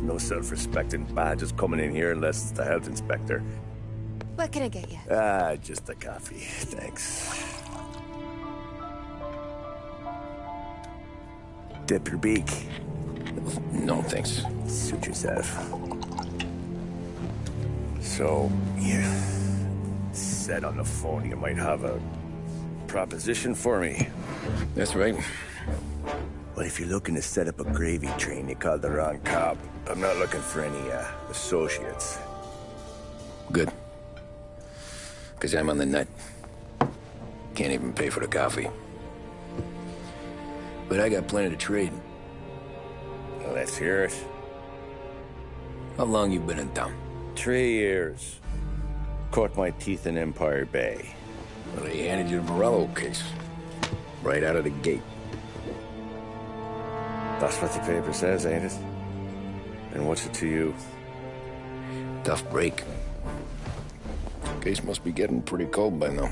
No self-respecting badges coming in here unless it's the health inspector. What can I get you? Just a coffee. Thanks. Dip your beak. No, thanks. Suit yourself. So, you said on the phone you might have a proposition for me. That's right. Well, if you're looking to set up a gravy train, you called the wrong cop. I'm not looking for any, associates. Good. Because I'm on the net. Can't even pay for the coffee. But I got plenty to trade. Well, let's hear it. How long you been in town? 3 years. Caught my teeth in Empire Bay. Well, they handed you the Morello case. Right out of the gate. That's what the paper says, ain't it? And what's it to you? Tough break. Case must be getting pretty cold by now.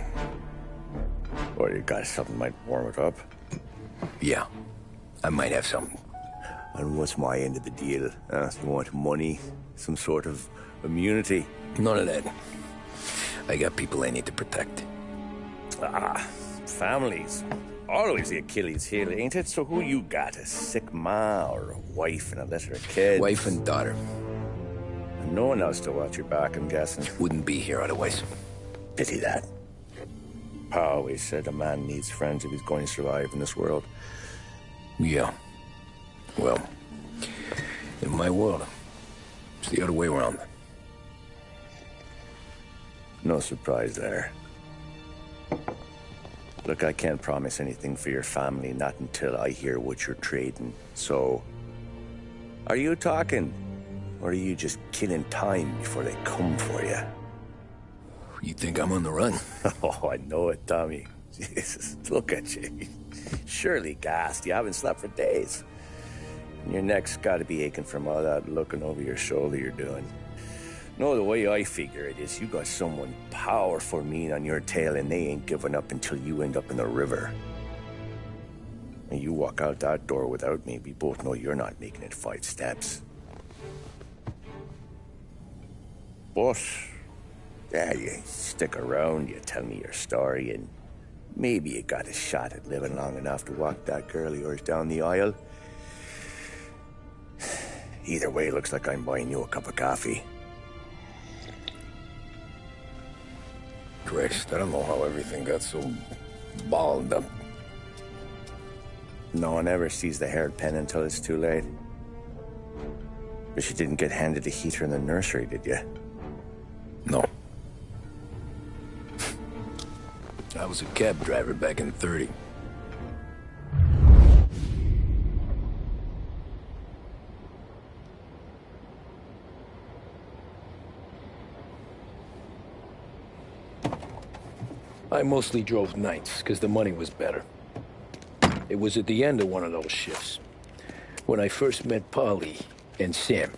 Or you got something might warm it up? Yeah, I might have something. And what's my end of the deal? You want money? Some sort of immunity? None of that. I got people I need to protect. Families. Always the Achilles heel, ain't it? So who you got? A sick ma or a wife and a litter of kids? Wife and daughter. And no one else to watch your back, I'm guessing. Wouldn't be here otherwise. Pity that. Pa always said a man needs friends if he's going to survive in this world. Yeah. Well, in my world, it's the other way around. No surprise there. Look, I can't promise anything for your family, not until I hear what you're trading. So, are you talking? Or are you just killing time before they come for you? You think I'm on the run? Oh, I know it, Tommy. Jesus, look at you. Surely gassed. You haven't slept for days. And your neck's got to be aching from all that looking over your shoulder you're doing. No, the way I figure it is you got someone powerful mean on your tail and they ain't giving up until you end up in the river. And you walk out that door without me, we both know you're not making it 5 steps. But, yeah, you stick around, you tell me your story, and maybe you got a shot at living long enough to walk that girl of yours down the aisle. Either way, looks like I'm buying you a cup of coffee. Christ, I don't know how everything got so balled up. No one ever sees the haired pen until it's too late. But you didn't get handed a heater in the nursery, did you? No. I was a cab driver back in '30. I mostly drove nights, because the money was better. It was at the end of one of those shifts, when I first met Polly and Sam.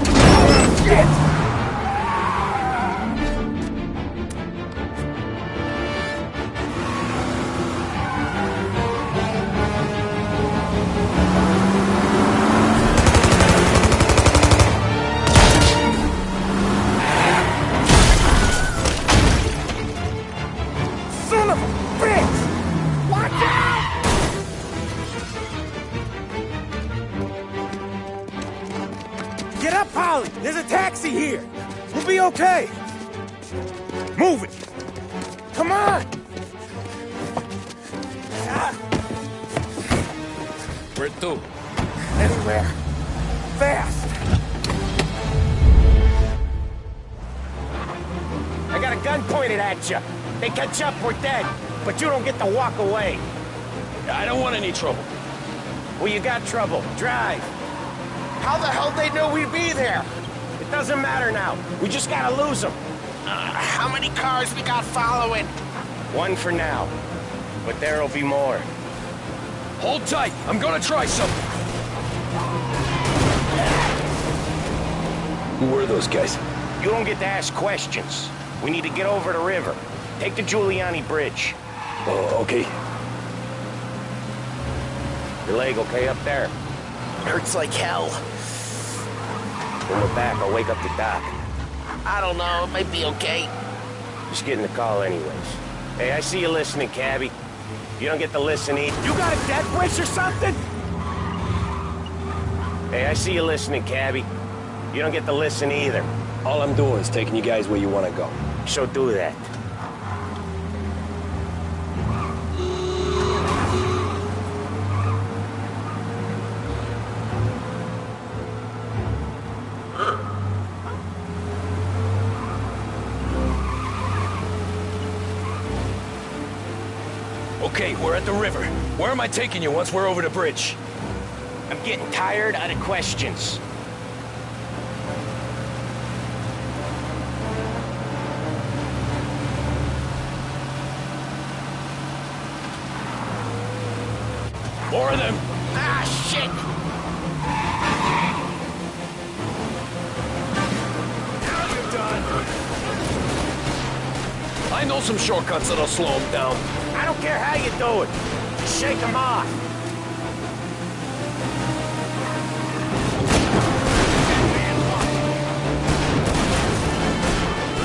Shit! Get up, Polly! There's a taxi here! We'll be okay! Move it! Come on! Where to? Anywhere. Fast! I got a gun pointed at you. They catch up, we're dead. But you don't get to walk away. I don't want any trouble. Well, you got trouble. Drive. How the hell they know we'd be there? It doesn't matter now. We just gotta lose them. How many cars we got following? One for now. But there'll be more. Hold tight. I'm gonna try something. Who were those guys? You don't get to ask questions. We need to get over the river. Take the Giuliani Bridge. Oh, okay. Your leg okay up there? Hurts like hell. When we're back, I'll wake up the doc. I don't know, it might be okay. Just getting the call anyways. Hey, I see you listening, cabbie. You don't get to listen either. You got a death wish or something? Hey, I see you listening, cabbie. You don't get to listen either. All I'm doing is taking you guys where you want to go. So do that. Okay, we're at the river. Where am I taking you once we're over the bridge? I'm getting tired of the questions. More of them! Ah, shit! I know some shortcuts that'll slow them down. I don't care how you do it. Just shake them off.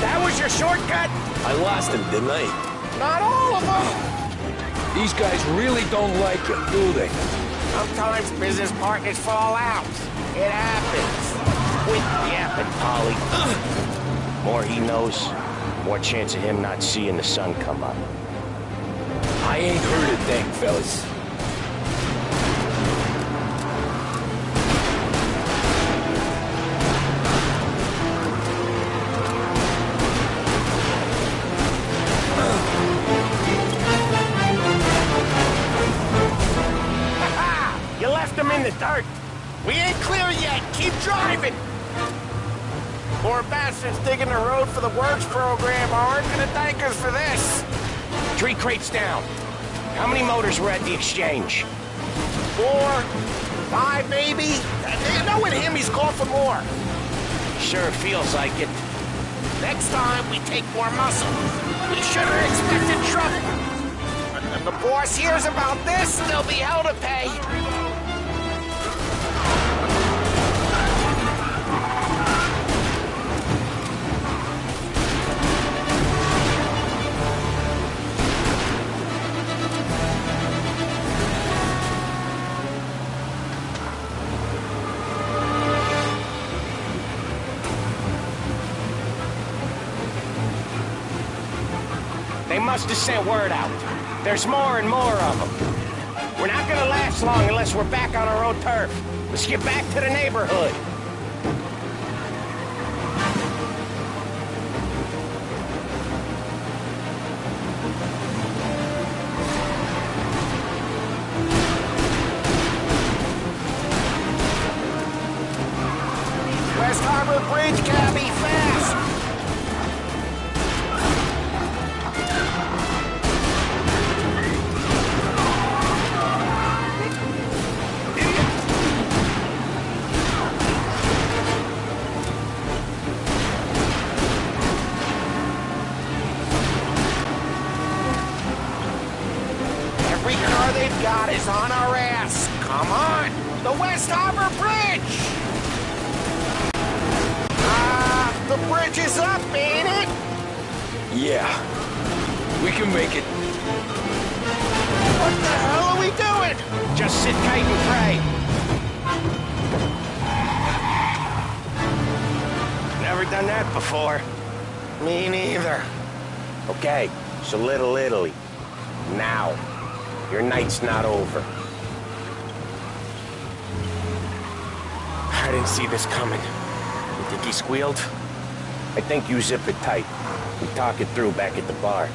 That was your shortcut? I lost him, didn't I? Not all of them! These guys really don't like you, do they? Sometimes business partners fall out. It happens. Quit yapping, Polly. More he knows, more chance of him not seeing the sun come up. I ain't heard a thing, fellas. You left him in the dirt. We ain't clear yet. Keep driving. Poor bastards digging the road for the works program aren't gonna thank us for this. 3 crates down. How many motors were at the exchange? 4, 5 maybe. Knowing him, he's called for more. Sure feels like it. Next time, we take more muscle. We should have expected trouble. If the boss hears about this, there'll be hell to pay. They must have sent word out. There's more and more of them. We're not gonna last long unless we're back on our own turf. Let's get back to the neighborhood. West Harbor Bridge, cabby, fast! Every car they've got is on our ass. Come on! The West Harbor Bridge! The bridge is up, ain't it? Yeah. We can make it. What the hell are we doing? Just sit tight and pray. Never done that before. Me neither. Okay, so Little Italy. Now. Your night's not over. I didn't see this coming. You think he squealed? I think you zip it tight. We talk it through back at the bar.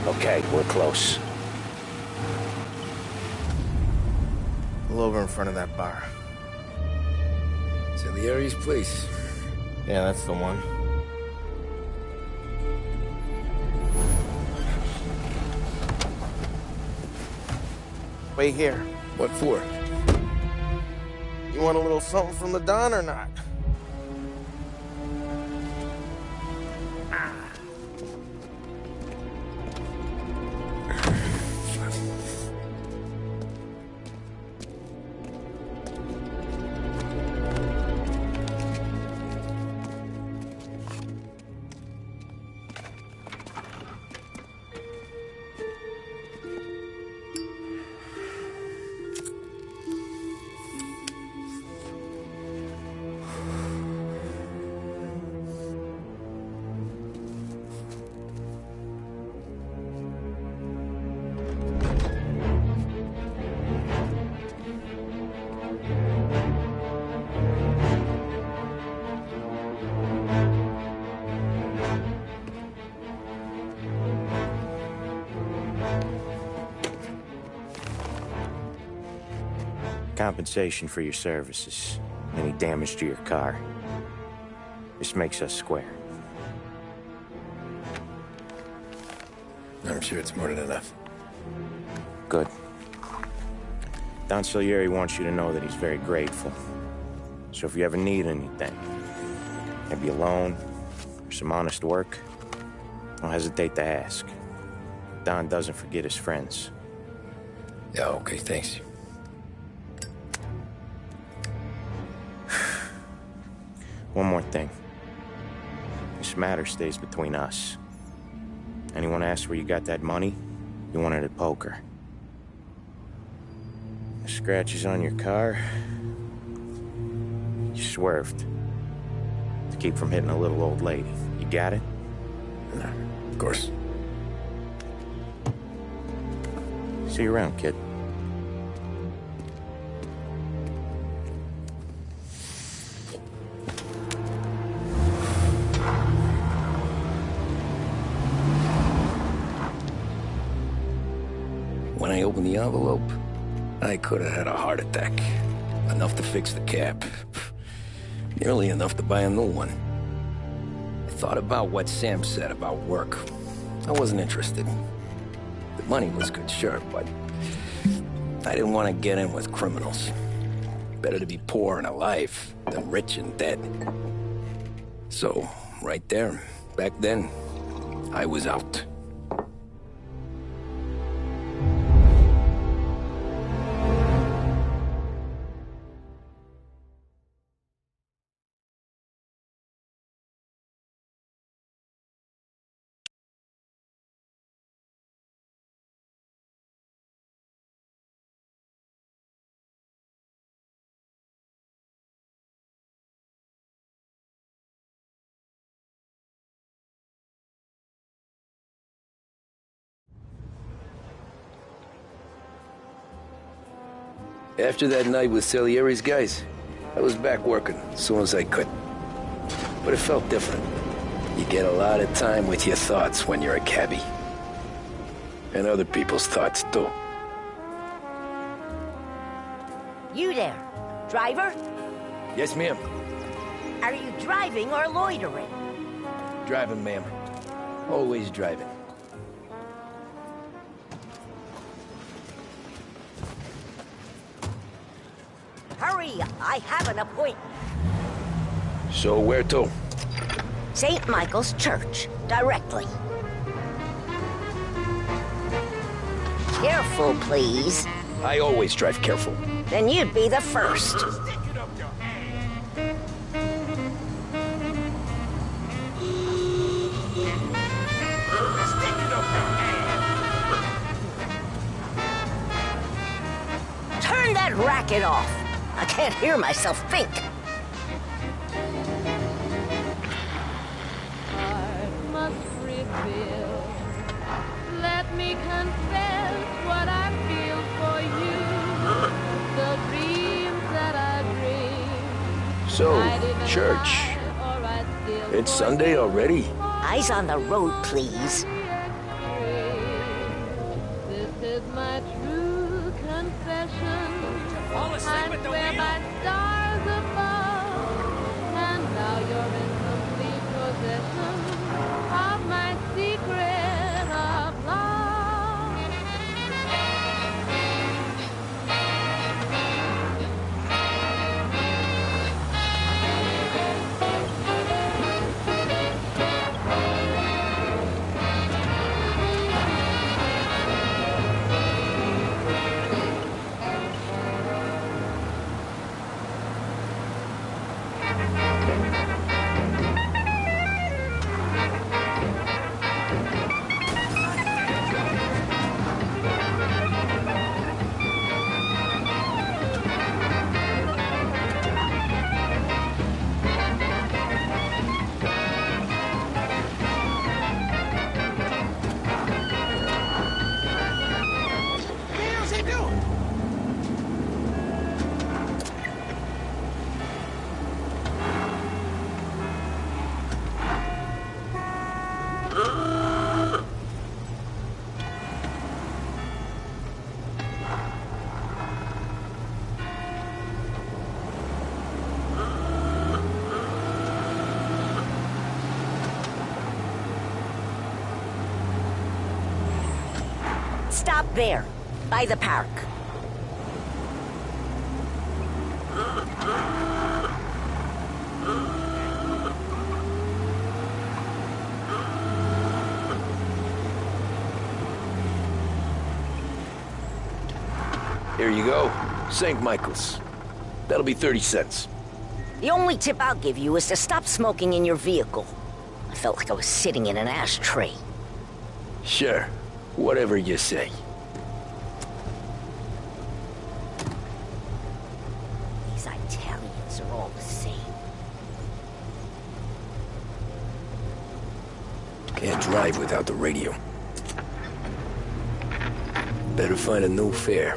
Okay, we're close. Pull over in front of that bar. Salieri's place. Yeah, that's the one. Wait here. What for? You want a little something from the Don or not? Compensation for your services. Any damage to your car. This makes us square. I'm sure it's more than enough. Good. Don Salieri wants you to know that he's very grateful. So if you ever need anything, maybe a loan or some honest work, don't hesitate to ask. Don doesn't forget his friends. Yeah, okay, thanks. One more thing. This matter stays between us. Anyone asks where you got that money, you won it at poker. The scratches on your car, you swerved. To keep from hitting a little old lady. You got it? No, of course. See you around, kid. When I opened the envelope, I could have had a heart attack. Enough to fix the cap. Nearly enough to buy a new one. I thought about what Sam said about work. I wasn't interested. The money was good, sure, but I didn't want to get in with criminals. Better to be poor and alive than rich and dead. So, right there, back then, I was out. After that night with Salieri's guys, I was back working as soon as I could. But it felt different. You get a lot of time with your thoughts when you're a cabbie. And other people's thoughts, too. You there, driver? Yes, ma'am. Are you driving or loitering? Driving, ma'am. Always driving. Hurry, I have an appointment. So where to? St. Michael's Church, directly. Careful, please. I always drive careful. Then you'd be the first. Turn that racket off. I can't hear myself think. Let me confess what I feel for you. The dreams that I dream. So, church. It's Sunday already? Eyes on the road, please. This is my true confession. I swear by stars above, and now you're in complete possession of my secret of love. stop there, by the park. Here you go. St. Michael's. That'll be 30 cents. The only tip I'll give you is to stop smoking in your vehicle. I felt like I was sitting in an ashtray. Sure. Whatever you say. These Italians are all the same. Can't drive without the radio. Better find a new fare.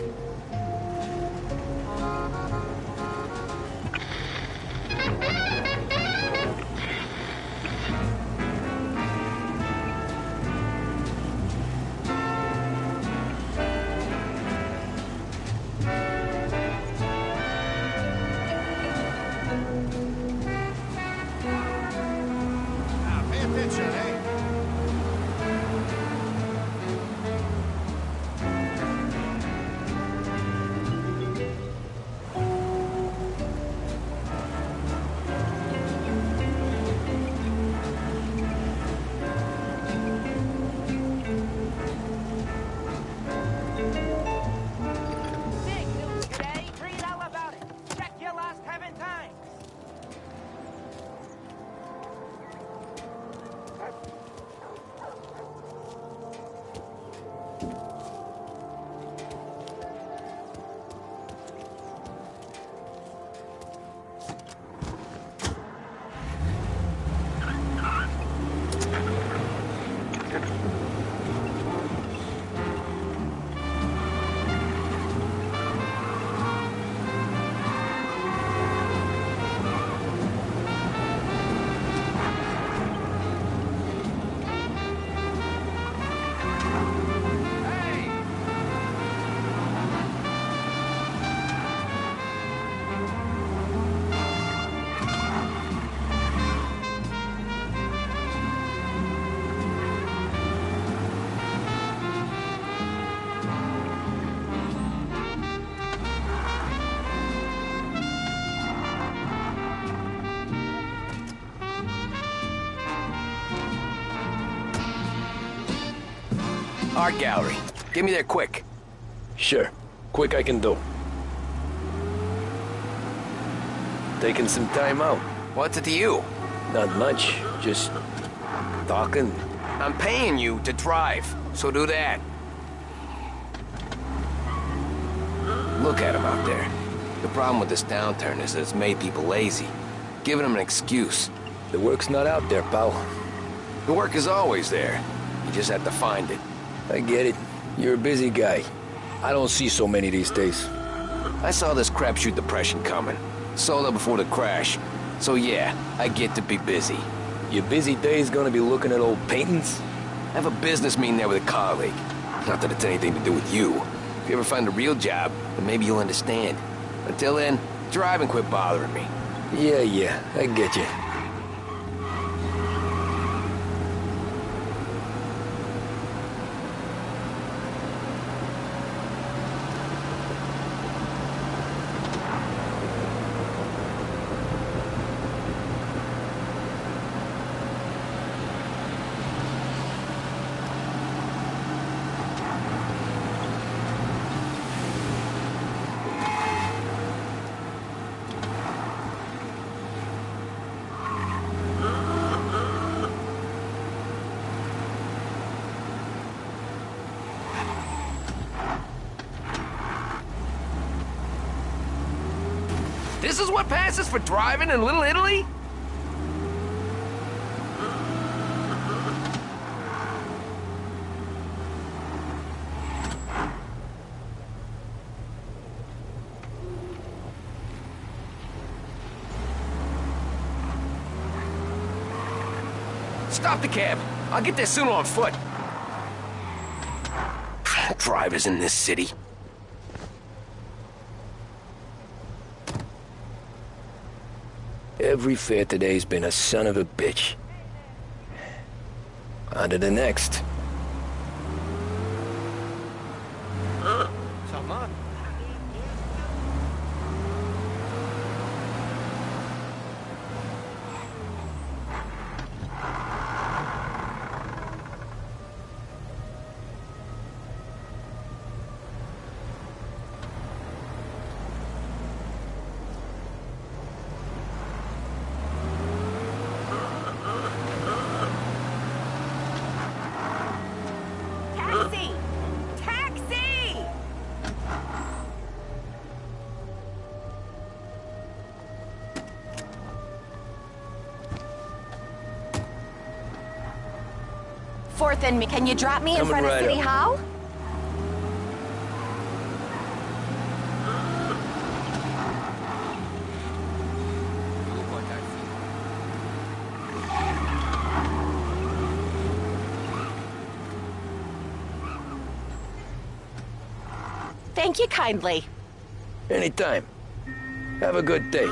Art gallery. Get me there quick. Sure. Quick I can do. Taking some time out. What's it to you? Not much. Just talking. I'm paying you to drive, so do that. Look at him out there. The problem with this downturn is that it's made people lazy, giving them an excuse. The work's not out there, pal. The work is always there. You just have to find it. I get it. You're a busy guy. I don't see so many these days. I saw this crapshoot depression coming. Sold out before the crash. So yeah, I get to be busy. Your busy day's gonna be looking at old paintings? I have a business meeting there with a colleague. Not that it's anything to do with you. If you ever find a real job, then maybe you'll understand. Until then, drive and quit bothering me. Yeah, I get you. This is what passes for driving in Little Italy? Stop the cab. I'll get there sooner on foot. Drivers in this city. Every fare today's been a son of a bitch. On to the next. 4th and me. Can you drop me in Coming front of right City up. Hall? Thank you kindly. Anytime. Have a good day.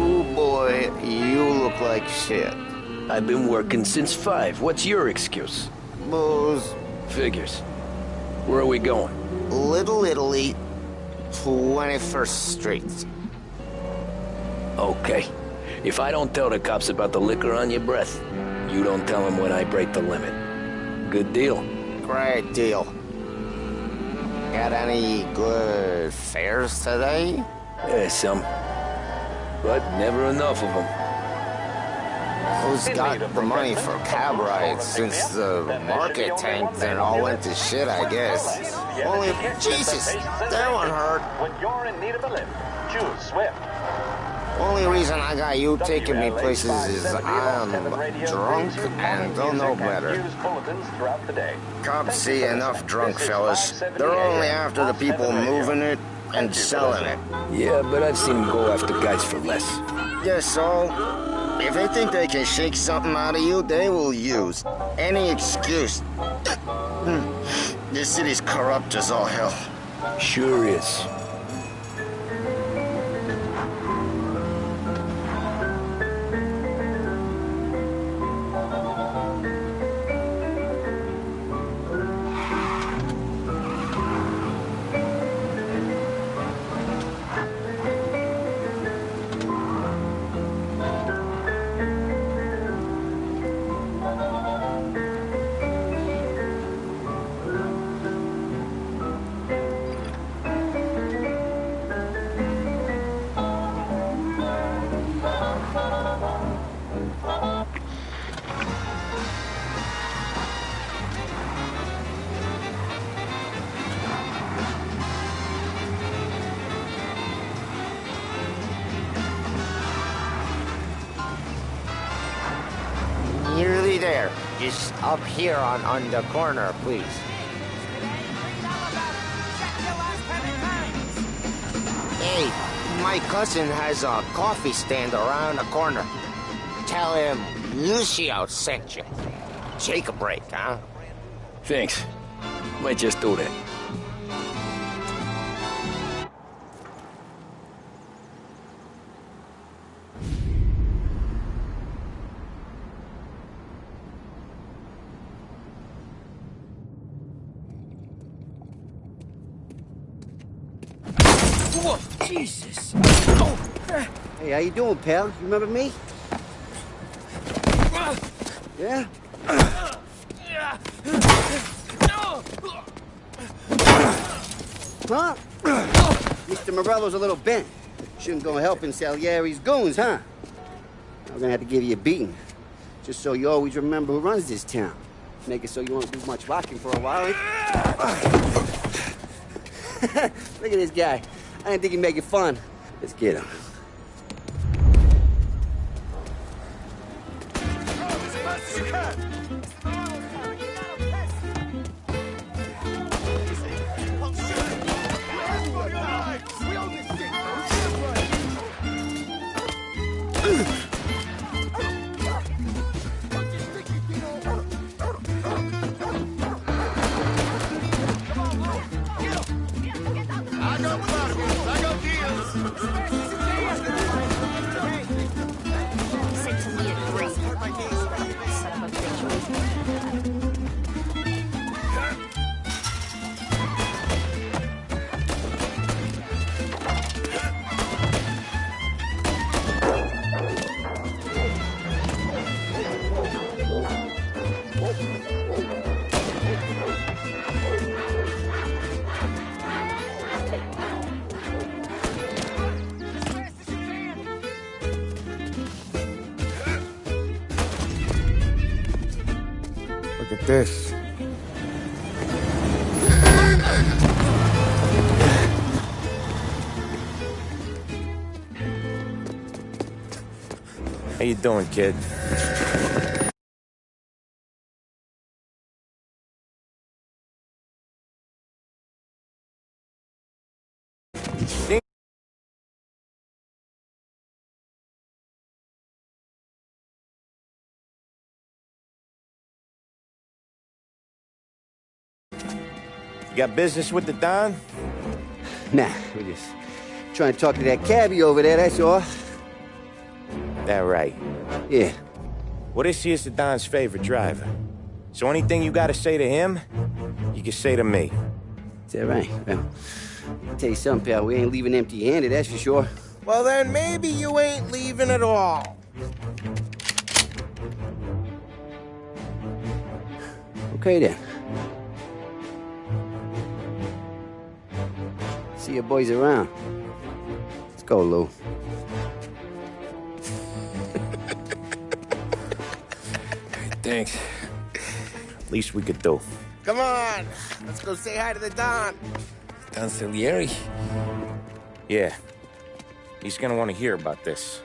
Oh boy, you look like shit. I've been working since 5. What's your excuse? Booze. Figures. Where are we going? Little Italy, 21st Street. Okay. If I don't tell the cops about the liquor on your breath, you don't tell them when I break the limit. Good deal. Great deal. Got any good fares today? Yeah, some. But never enough of them. Who's got the money for cab rides since the market tanked and all went to shit, I guess? Only, Jesus, that one hurt. When you're in need of a lift, choose Swift. Only reason I got you taking me places is I'm drunk and don't know better. Cops see enough drunk fellas. They're only after the people moving it and selling it. Yeah, but I've seen them go after guys for less. Yes, so if they think they can shake something out of you, they will use any excuse. This city's corrupt as all hell. Sure is. Nearly there. Just up here on the corner, please. Hey, my cousin has a coffee stand around the corner. Tell him Lucio sent you. Take a break, huh? Thanks. Might just do that. Whoa, Jesus! Hey, how you doing, pal? You remember me? Yeah? Huh? Mr. Morello's a little bent. Shouldn't go helping Salieri's goons, huh? I'm gonna have to give you a beating. Just so you always remember who runs this town. Make it so you won't do much walking for a while. Look at this guy. I didn't think he'd make it fun. Let's get him. this. How you doing, kid? You got business with the Don? Nah, we're just trying to talk to that cabbie over there, that's all. That right. Yeah. Well, this here's the Don's favorite driver. So anything you gotta say to him, you can say to me. Is that right? Well, I'll tell you something, pal. We ain't leaving empty-handed, that's for sure. Well, then maybe you ain't leaving at all. Okay, then. See your boys around. Let's go, Lou. Thanks. Least we could do. Come on, let's go say hi to the Don. Don Salieri? Yeah. He's gonna want to hear about this.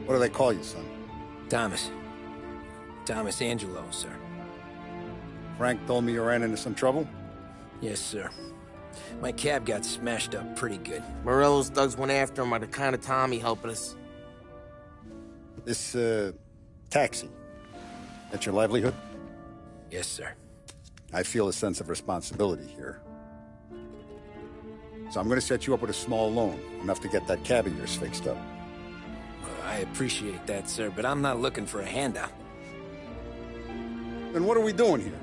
What do they call you, son? Thomas. Thomas Angelo, sir. Frank told me you ran into some trouble? Yes, sir. My cab got smashed up pretty good. Morello's thugs went after him by the kind of Tommy helping us. This, taxi. That's your livelihood? Yes, sir. I feel a sense of responsibility here. So I'm gonna set you up with a small loan, enough to get that cab of yours fixed up. I appreciate that, sir, but I'm not looking for a handout. Then what are we doing here?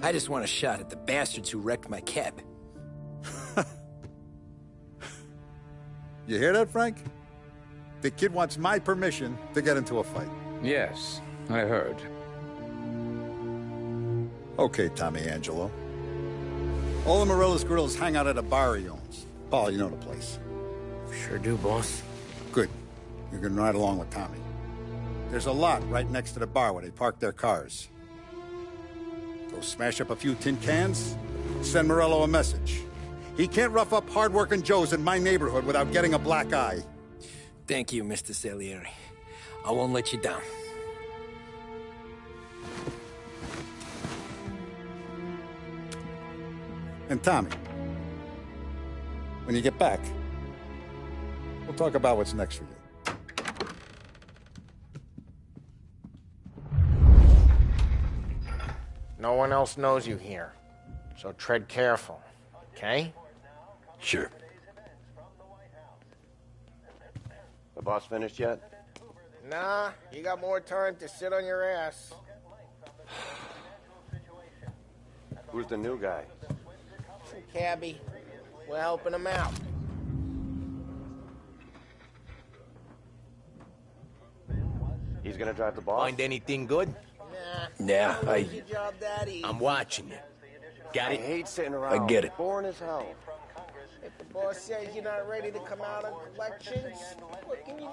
I just want a shot at the bastards who wrecked my cab. You hear that, Frank? The kid wants my permission to get into a fight. Yes, I heard. Okay, Tommy Angelo. All the Morello's girls hang out at a bar he owns. Paul, you know the place. Sure do, boss. Good. You can ride along with Tommy. There's a lot right next to the bar where they park their cars. Go smash up a few tin cans, send Morello a message. He can't rough up hard-working Joes in my neighborhood without getting a black eye. Thank you, Mr. Salieri. I won't let you down. And Tommy, when you get back, we'll talk about what's next for you. No one else knows you here, so tread careful, okay? Sure. The boss finished yet? Nah, you got more time to sit on your ass. Who's the new guy? Some cabbie. We're helping him out. He's gonna drive the boss? Find anything good? Yeah, I'm watching you. Got I it? hate sitting around. I get it. Boring as hell. If the boss says you're not ready to come out on collections, what can you do?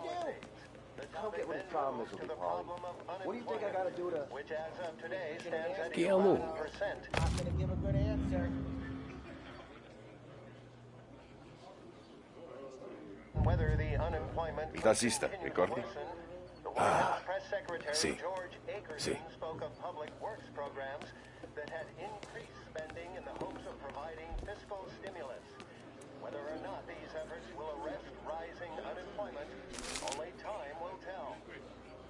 I don't get what his problem is with me, Paulie. What do you think I gotta do to... Which as of today stands at Que amor. 11%. Not gonna give a good answer. Whether the unemployment... Il tassista, ricordi? The White House Press Secretary Sì. George Ackerson Sì. spoke of public works programs that had increased spending in the hopes of providing fiscal stimulus. Whether or not these efforts will arrest rising unemployment, only time will tell.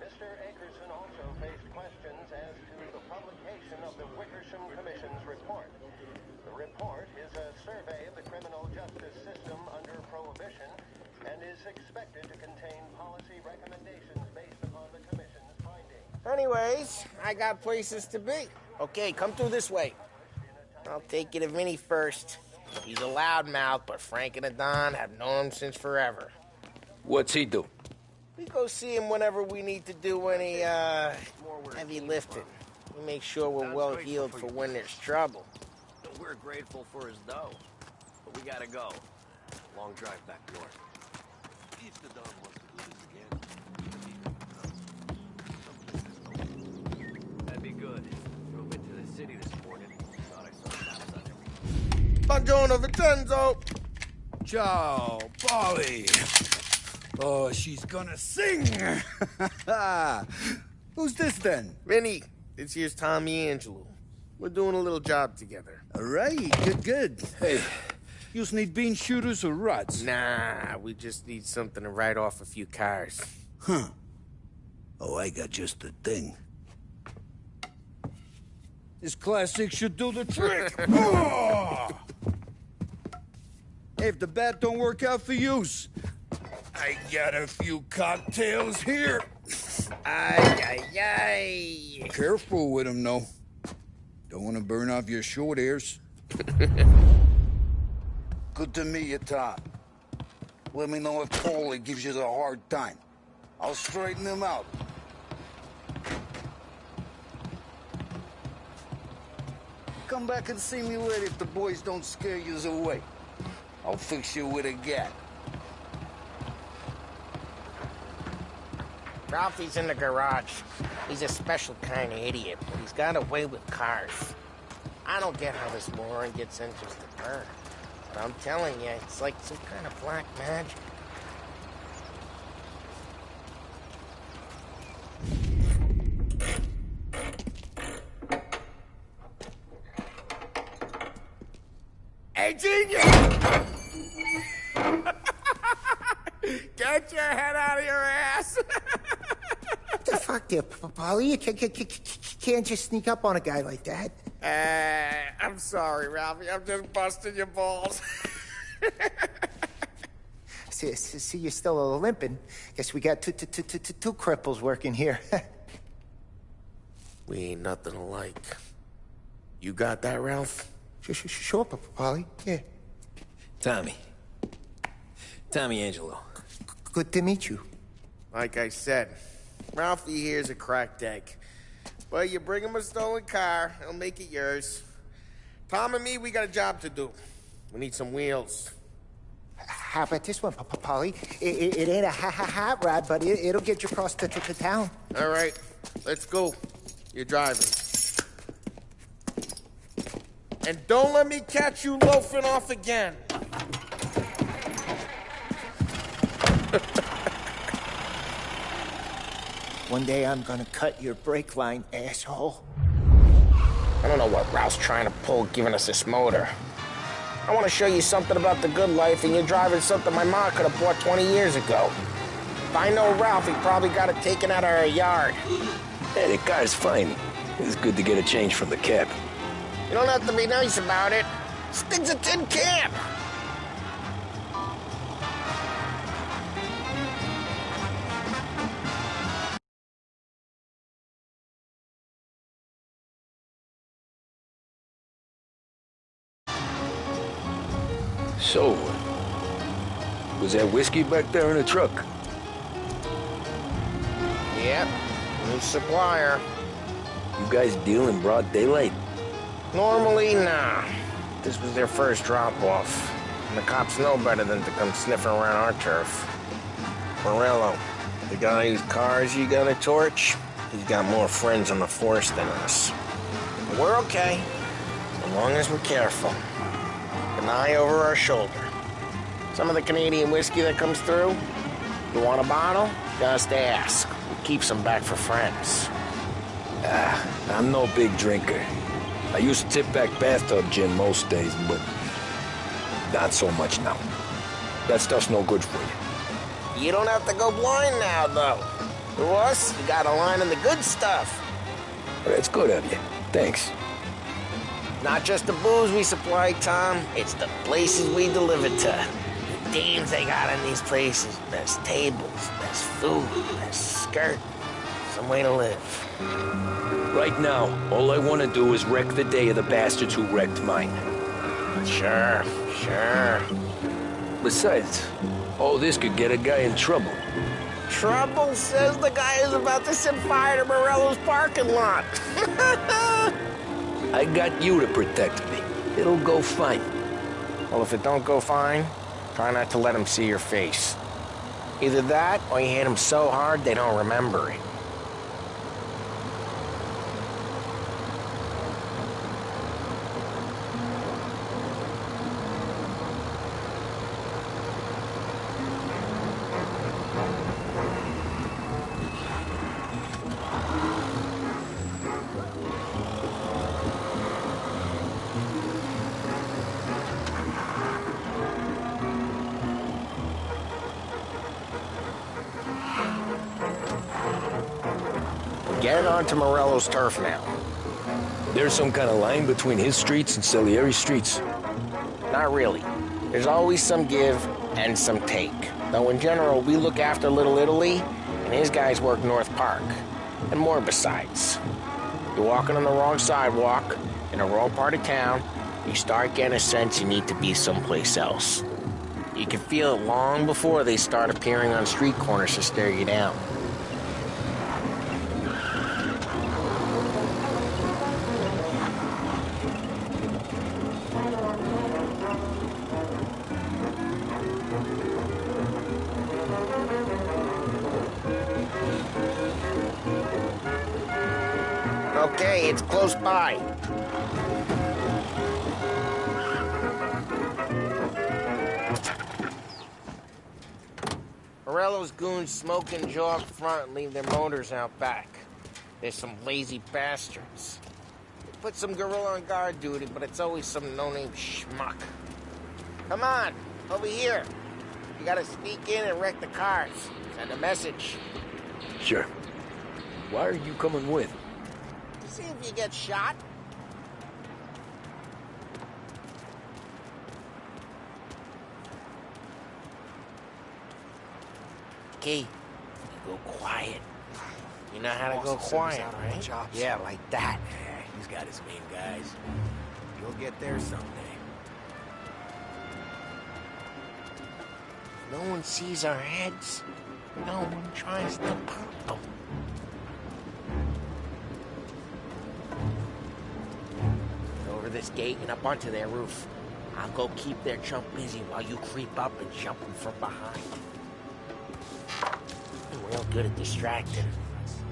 Mr. Ackerson also faced questions as to the publication of the Wickersham Commission's report. The report is a survey of the criminal justice system under Prohibition and is expected to contain policy recommendations based upon the Commission's findings. Anyways, I got places to be. Okay, come through this way. I'll take you to Vinny first. He's a loudmouth, but Frank and the Don have known him since forever. What's he do? We go see him whenever we need to do any, heavy lifting. We make sure we're well heeled for when there's trouble. We're grateful for his dough, but we gotta go. Long drive back north. If the Don wants to do this again, that'd be good. Drove into the city this morning. Thought I saw cops on every... Buongiorno, Vincenzo! Ciao, Polly. Oh, she's gonna sing. Who's this then? Vinny, this here's Tommy Angelo. We're doing a little job together. All right, good. Hey, you need bean shooters or rods? Nah, we just need something to write off a few cars. Huh. Oh, I got just the thing. This classic should do the trick. Oh! Hey, if the bat don't work out for yous, I got a few cocktails here. Ay. Careful with them, though. Don't want to burn off your short hairs. Good to meet you, Tom. Let me know if Paulie gives you the hard time. I'll straighten him out. Come back and see me later if the boys don't scare you away. I'll fix you with a gat. Ralphie's in the garage. He's a special kind of idiot, but he's got a way with cars. I don't get how this moron gets interested in her. But I'm telling you, it's like some kind of black magic. Hey, genius! Get your head out of your ass! What the fuck there, Polly? You can't just sneak up on a guy like that. I'm sorry, Ralphie. I'm just busting your balls. See, you're still limping. Guess we got two cripples working here. We ain't nothing alike. You got that, Ralph? Sure, Polly. Yeah. Tommy Angelo. Good to meet you. Like I said, Ralphie here's a cracked egg. Well, you bring him a stolen car, he'll make it yours. Tom and me, we got a job to do. We need some wheels. How about this one, Polly? It ain't a hot rod, but it'll get you across to town. All right, let's go. You're driving. And don't let me catch you loafing off again. One day I'm gonna cut your brake line, asshole. I don't know what Ralph's trying to pull giving us this motor. I want to show you something about the good life, and you're driving something my mom could have bought 20 years ago. If I know Ralph, he probably got it taken out of our yard. Hey, the car's fine. It's good to get a change from the cab. You don't have to be nice about it. This thing's a tin can. So, was that whiskey back there in the truck? Yep, new supplier. You guys deal in broad daylight? Normally, nah. This was their first drop-off. And the cops know better than to come sniffing around our turf. Morello, the guy whose cars you got a torch, he's got more friends on the force than us. But we're okay, as long as we're careful. An eye over our shoulder. Some of the Canadian whiskey that comes through, you want a bottle? Just ask. We'll keep some back for friends. I'm no big drinker. I used to tip back bathtub gin most days, but not so much now. That stuff's no good for you. You don't have to go blind now, though. To us, you got a line in the good stuff. That's good of you. Thanks. Not just the booze we supply, Tom. It's the places we deliver to. The dames they got in these places. Best tables, best food, best skirt. Some way to live. Right now, all I want to do is wreck the day of the bastards who wrecked mine. Sure. Besides, all this could get a guy in trouble. Trouble, says the guy who's about to set fire to Morello's parking lot. I got you to protect me. It'll go fine. Well, if it don't go fine, try not to let them see your face. Either that, or you hit them so hard they don't remember it. Get onto Morello's turf now. There's some kind of line between his streets and Salieri's streets? Not really. There's always some give and some take. Though in general, we look after Little Italy, and his guys work North Park. And more besides. You're walking on the wrong sidewalk, in the wrong part of town, you start getting a sense you need to be someplace else. You can feel it long before they start appearing on street corners to stare you down. Okay, it's close by. Morello's goons smoke and jaw up front and leave their motors out back. They're some lazy bastards. They put some gorilla on guard duty, but it's always some no-name schmuck. Come on, over here. You gotta sneak in and wreck the cars. Send a message. Sure. Why are you coming with? See if you get shot. Key, you go quiet. You know how to go quiet, right? Yeah, like that. Yeah, he's got his main guys. You'll get there someday. No one sees our heads. No one tries to pop them. Over this gate and up onto their roof. I'll go keep their chump busy while you creep up and jump him from behind. I'm real good at distracting.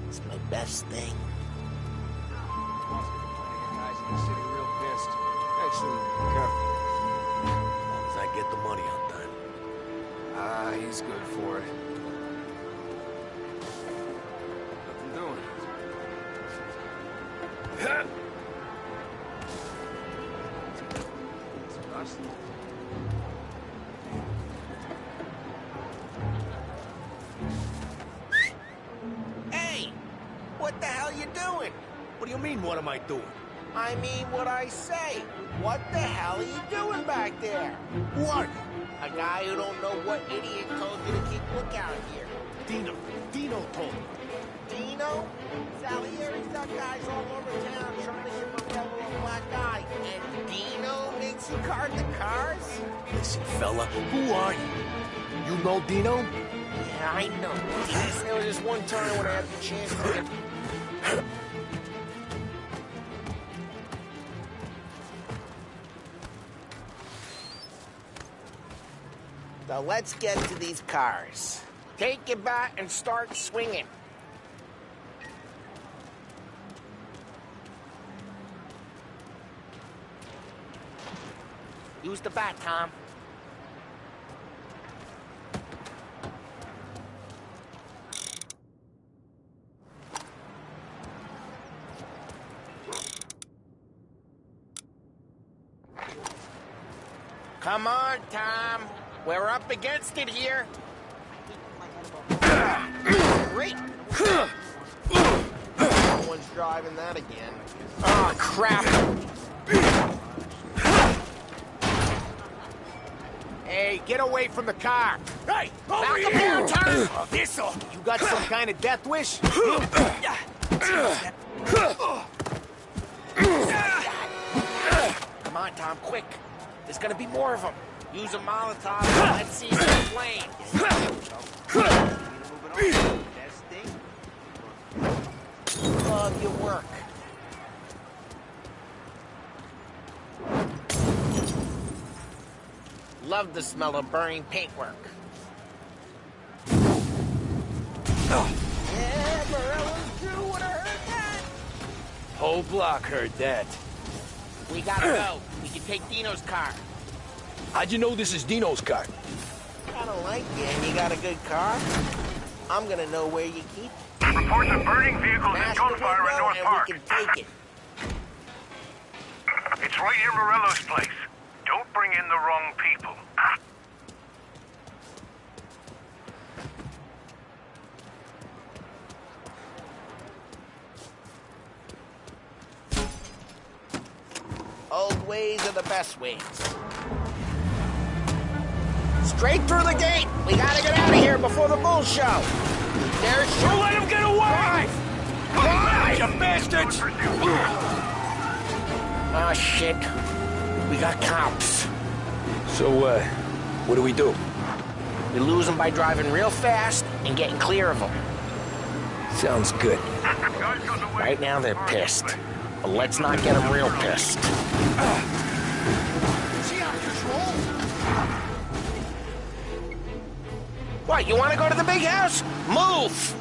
It's my best thing. Guys in the city real pissed. Actually, careful. As long as I get the money on time. Ah, he's good for it. Nothing doing. Hey! What the hell you doing? What do you mean, what am I doing? I mean what I say. What the hell are you doing back there? Who are you? A guy who don't know what idiot told you to keep lookout here. Dino told me. Dino? Salieri's got guys all over town trying to give Morello a black eye. And Dino makes you card the cars? Listen, fella, who are you? You know Dino? Yeah, I know. There was this one time when I had the chance to get... So let's get to these cars. Take your bat and start swinging. Use the bat, Tom. Come on, Tom. We're up against it here. Great. No one's driving that again. Oh, crap. Hey, get away from the car! Hey, knock him down, turn! This'll... You got some kind of death wish? Come on, Tom, quick. There's gonna be more of them. Use a Molotov and let's see some flames. Love your work. Love the smell of burning paintwork. Yeah, Morello's crew would have heard that. Whole block heard that. We gotta go. We can take Dino's car. How'd you know this is Dino's car? Kinda like you, and you got a good car. I'm gonna know where you keep it. Reports of burning vehicles and gunfire in North Park. We can take it. It's right near Morello's place. Don't bring in the wrong people. Old ways are the best ways. Straight through the gate! We gotta get out of here before the bull show! There's... Don't let him get away! Drive! You bastards! Oh, shit. We got cops. So, what do we do? We lose them by driving real fast and getting clear of them. Sounds good. Right now they're pissed. But let's not get them real pissed. What, you want to go to the big house? Move!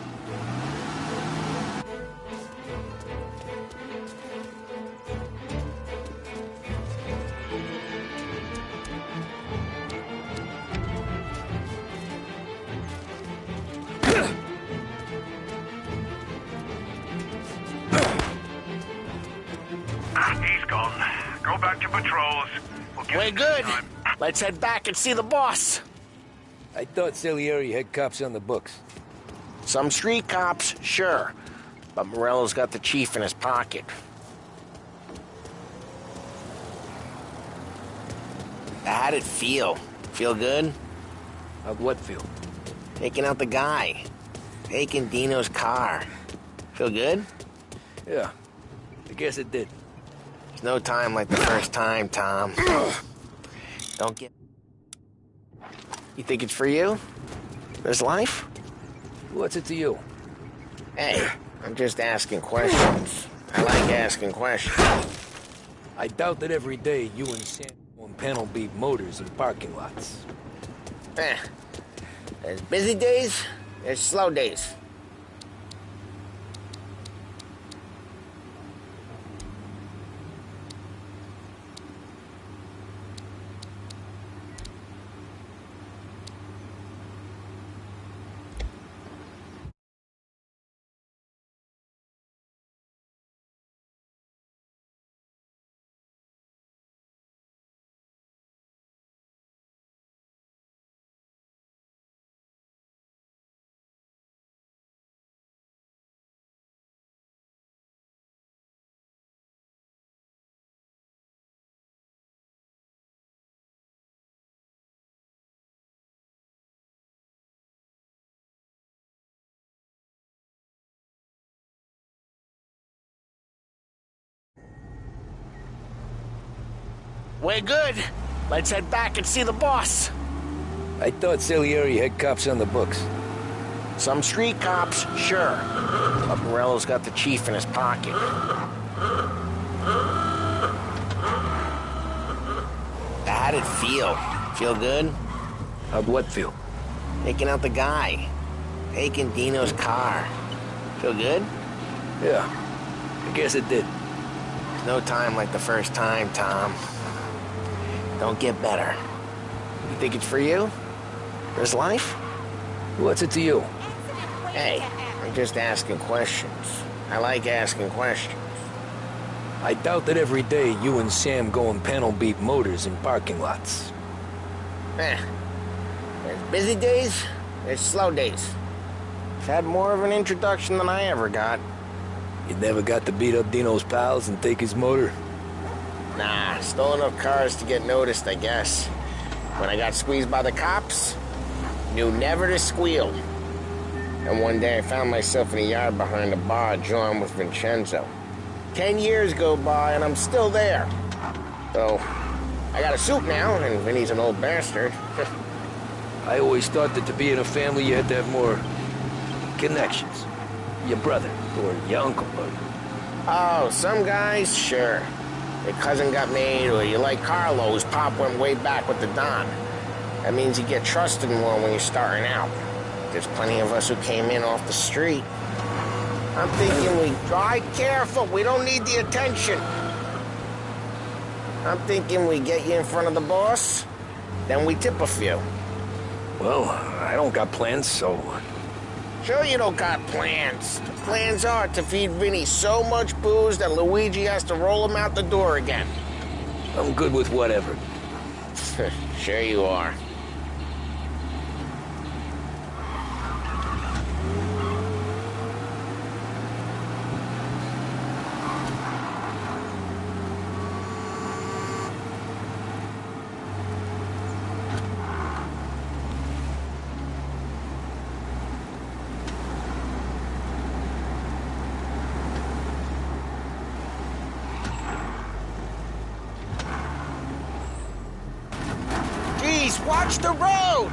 He's gone. Go back to patrols. We're good. Let's head back and see the boss. I thought Salieri had cops on the books. Some street cops, sure. But Morello's got the chief in his pocket. How'd it feel? Feel good? How'd what feel? Taking out the guy. Taking Dino's car. Feel good? Yeah, I guess it did. There's no time like the first time, Tom. Don't get... You think it's for you? This life? What's it to you? Hey, I'm just asking questions. I like asking questions. I doubt that every day you and Sam on panel beat motors in parking lots. There's busy days, there's slow days. We're good. Let's head back and see the boss. I thought Salieri had cops on the books. Some street cops, sure. But Morello's got the chief in his pocket. How'd it feel? Feel good? How'd what feel? Taking out the guy. Taking Dino's car. Feel good? Yeah, I guess it did. There's no time like the first time, Tom. Don't get better. You think it's for you? This life? What's it to you? Hey, I'm just asking questions. I like asking questions. I doubt that every day you and Sam go and panel beat motors in parking lots. There's busy days, there's slow days. I've had more of an introduction than I ever got. You never got to beat up Dino's pals and take his motor? Nah, stole enough cars to get noticed, I guess. When I got squeezed by the cops, knew never to squeal. And one day I found myself in a yard behind a bar drawing with Vincenzo. 10 years go by and I'm still there. So, I got a suit now, and Vinny's an old bastard. I always thought that to be in a family you had to have more connections. Your brother, or your uncle, or... Oh, some guys, sure. Your cousin got made, or you like Carlos, Pop went way back with the Don. That means you get trusted more when you're starting out. There's plenty of us who came in off the street. I'm thinking we... Drive careful, we don't need the attention. I'm thinking we get you in front of the boss, then we tip a few. Well, I don't got plans, so... Sure you don't got plans. The plans are to feed Vinny so much booze that Luigi has to roll him out the door again. I'm good with whatever. Sure you are. Watch the road!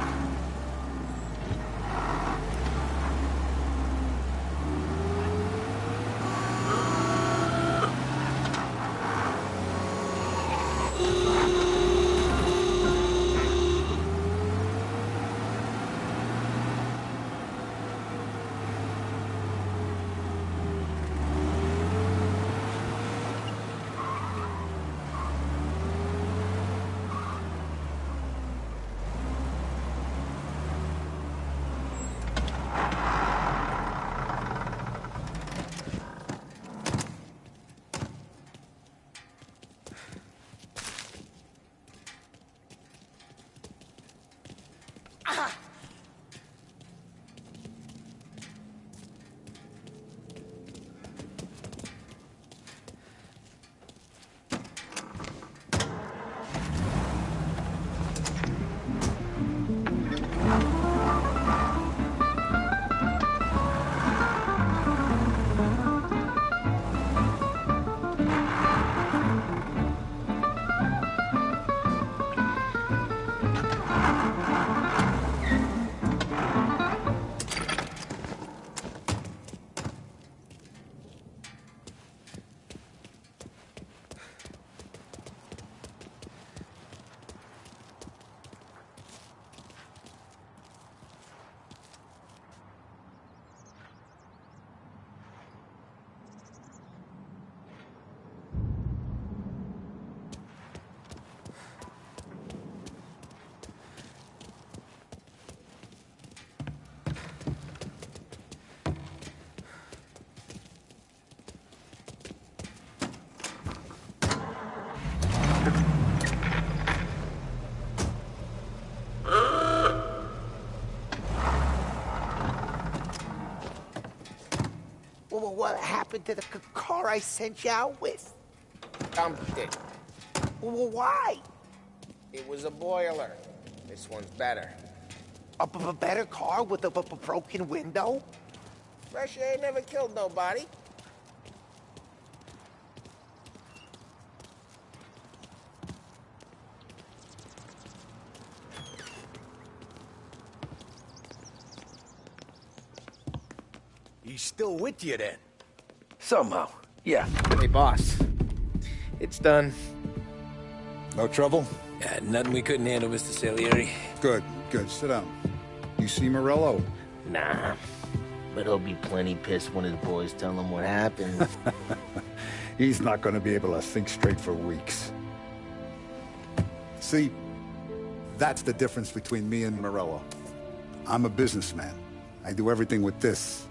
What happened to the car I sent you out with? Dumped it. Well, why? It was a boiler. This one's better. A better car with a broken window? Fresh air never killed nobody. He's still with you then? Somehow, yeah. Hey, boss. It's done. No trouble? Yeah, nothing we couldn't handle, Mr. Salieri. Good, good. Sit down. You see Morello? Nah, but he'll be plenty pissed when his boys tell him what happened. He's not going to be able to think straight for weeks. See, that's the difference between me and Morello. I'm a businessman. I do everything with this.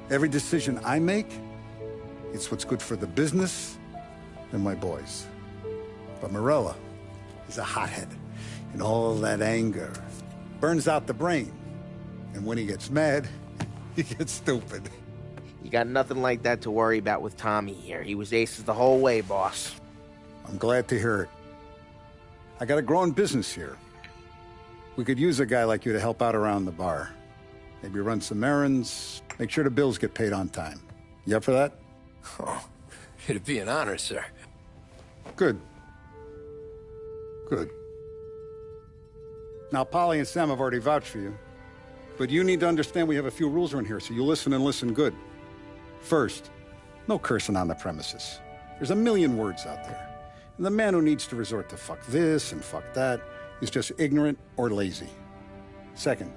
Every decision I make, it's what's good for the business and my boys. But Morello is a hothead, and all that anger burns out the brain. And when he gets mad, he gets stupid. You got nothing like that to worry about with Tommy here. He was aces the whole way, boss. I'm glad to hear it. I got a growing business here. We could use a guy like you to help out around the bar. Maybe run some errands, make sure the bills get paid on time. You up for that? Oh, it'd be an honor, sir. Good. Good. Now, Polly and Sam have already vouched for you. But you need to understand we have a few rules around here, so you listen and listen good. First, no cursing on the premises. There's a million words out there. And the man who needs to resort to fuck this and fuck that is just ignorant or lazy. Second,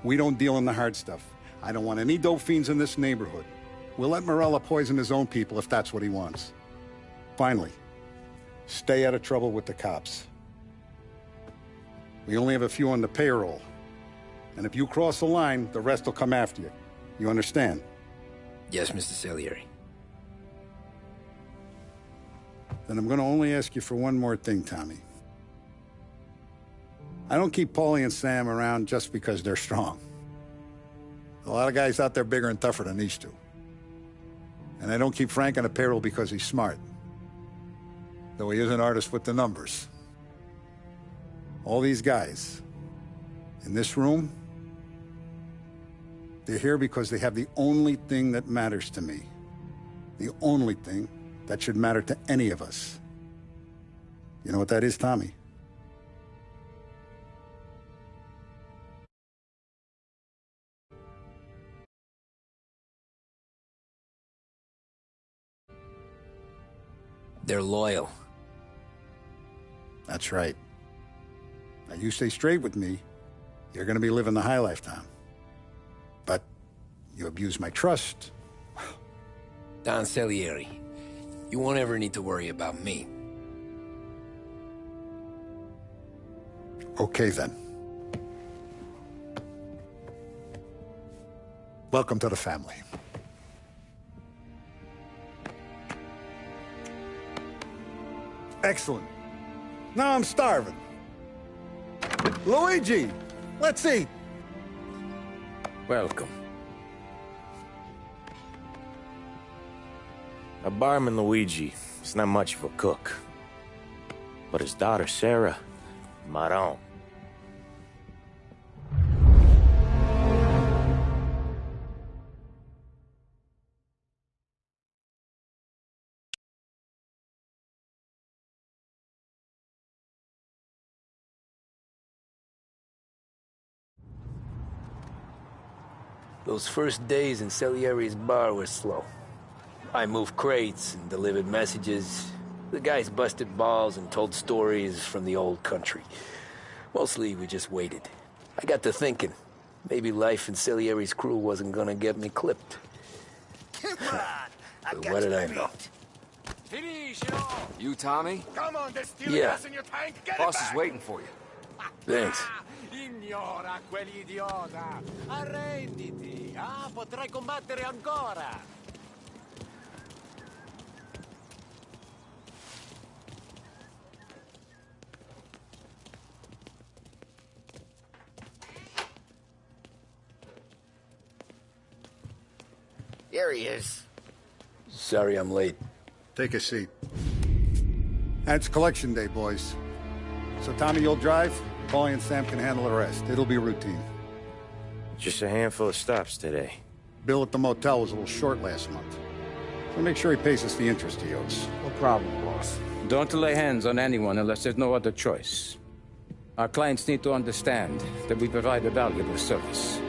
we don't deal in the hard stuff. I don't want any dope fiends in this neighborhood. We'll let Morella poison his own people if that's what he wants. Finally, stay out of trouble with the cops. We only have a few on the payroll. And if you cross the line, the rest will come after you. You understand? Yes, Mr. Salieri. Then I'm going to only ask you for one more thing, Tommy. I don't keep Paulie and Sam around just because they're strong. A lot of guys out there bigger and tougher than these two. And I don't keep Frank on the payroll because he's smart. Though he is an artist with the numbers. All these guys in this room, they're here because they have the only thing that matters to me. The only thing that should matter to any of us. You know what that is, Tommy? They're loyal. That's right. Now, you stay straight with me, you're gonna be living the high life, Tom. But you abuse my trust. Don Salieri, you won't ever need to worry about me. Okay, then. Welcome to the family. Excellent. Now I'm starving. Luigi, let's eat. Welcome. A barman Luigi is not much of a cook. But his daughter Sarah, Maron. Those first days in Salieri's bar were slow. I moved crates and delivered messages. The guys busted balls and told stories from the old country. Mostly, we just waited. I got to thinking, maybe life in Salieri's crew wasn't gonna get me clipped. But what did I know? You, Tommy? Come on, there's still Yeah. gas in your tank. Get Boss it is back. waiting for you. Thanks. Ignora quell'idiota! Arrenditi! Ah, potrai combattere ancora! Here he is. Sorry I'm late. Take a seat. And it's collection day, boys. So Tommy, you'll drive. Paulie and Sam can handle the rest. It'll be routine. Just a handful of stops today. Bill at the motel was a little short last month. So make sure he pays us the interest he owes. No problem, boss. Don't lay hands on anyone unless there's no other choice. Our clients need to understand that we provide a valuable service.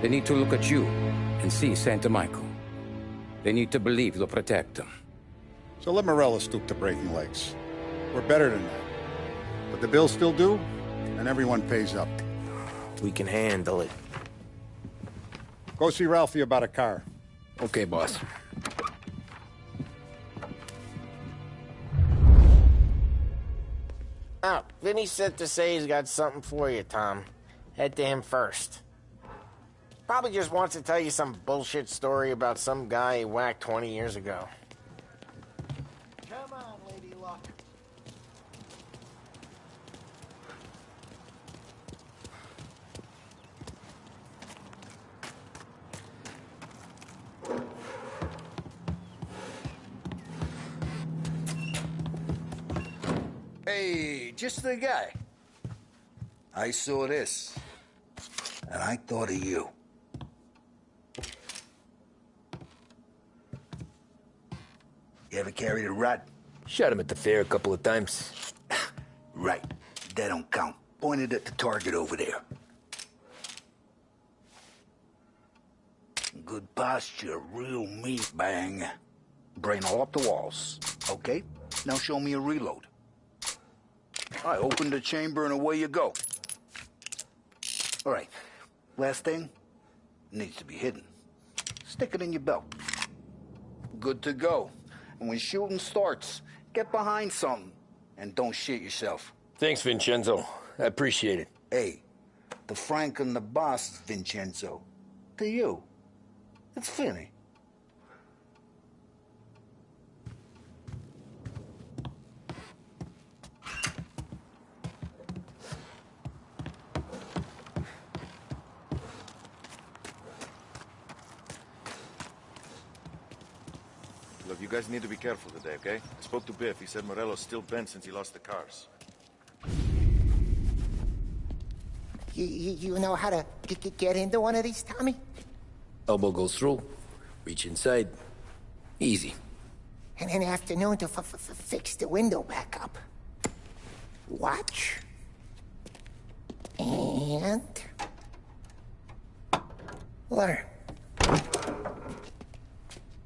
They need to look at you and see Santa Michael. They need to believe you'll protect them. So let Morella stoop to breaking legs. We're better than that. But the bills still due, and everyone pays up. We can handle it. Go see Ralphie about a car. Okay, boss. Oh, Vinny said to say he's got something for you, Tom. Head to him first. Probably just wants to tell you some bullshit story about some guy he whacked 20 years ago. Come on, Lady Luck. Hey, just the guy. I saw this, and I thought of you. You ever carried a rod? Shot him at the fair a couple of times. Right. That don't count. Pointed at the target over there. Good posture, real meat bang. Brain all up the walls. Okay, now show me a reload. I open the chamber and away you go. All right, last thing, needs to be hidden. Stick it in your belt. Good to go. And when shooting starts, get behind something and don't shit yourself. Thanks, Vincenzo. I appreciate it. Hey, the Frank and the boss, Vincenzo. To you, it's Finny. Look, you guys need to be careful today, okay? I spoke to Biff. He said Morello's still bent since he lost the cars. You know how to get into one of these, Tommy? Elbow goes through. Reach inside. Easy. And an afternoon to fix the window back up. Watch. And... learn.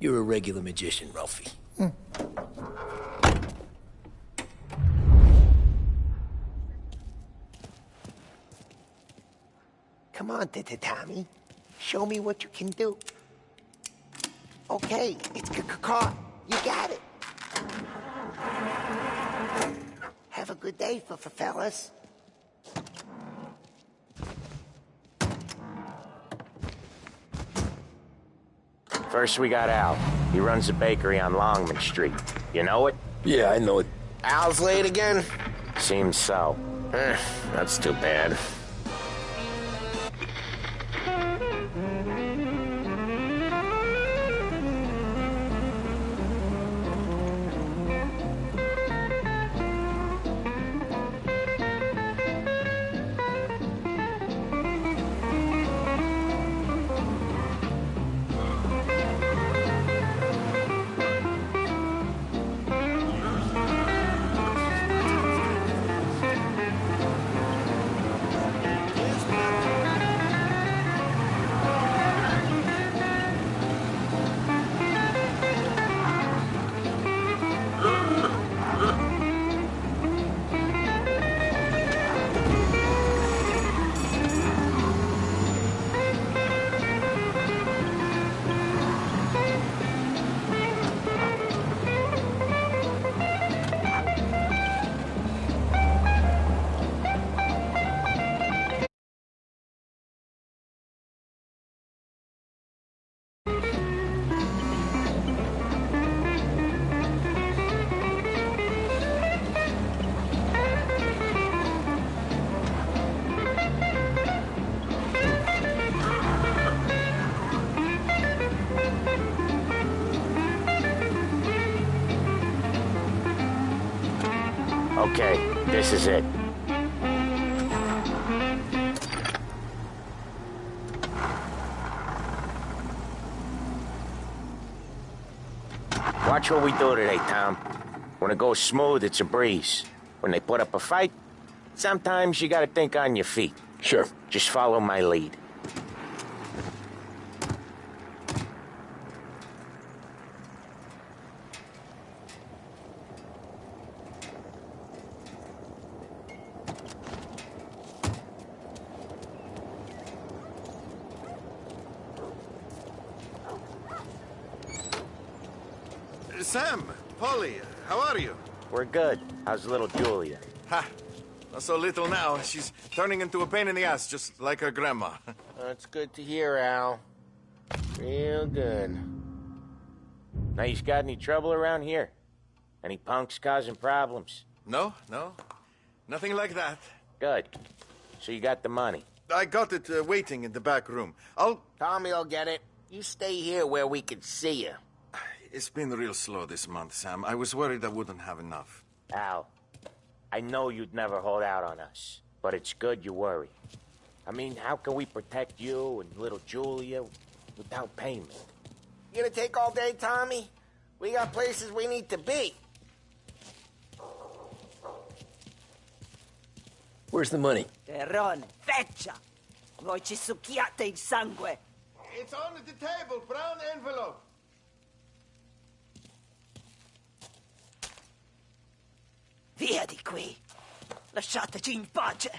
You're a regular magician, Ralphie. Come on, Tommy. Show me what you can do. Okay, it's caught. You got it. Have a good day, fellas. First we got Al. He runs a bakery on Longman Street. You know it? Yeah, I know it. Al's late again? Seems so. That's too bad. Okay, this is it. Watch what we do today, Tom. When it goes smooth, it's a breeze. When they put up a fight, sometimes you gotta think on your feet. Sure. Just follow my lead. Sam, Polly, how are you? We're good. How's little Julia? Ha! Not so little now. She's turning into a pain in the ass, just like her grandma. That's good to hear, Al. Real good. Now, you got any trouble around here? Any punks causing problems? No. Nothing like that. Good. So you got the money? I got it waiting in the back room. Tommy will get it. You stay here where we can see you. It's been real slow this month, Sam. I was worried I wouldn't have enough. Al, I know you'd never hold out on us, but it's good you worry. I mean, how can we protect you and little Julia without payment? You gonna take all day, Tommy? We got places we need to be. Where's the money? Terrone, feccia! Voi ci succhiate il sangue! It's on the table, brown envelope. Via di qui! Lasciateci in pace!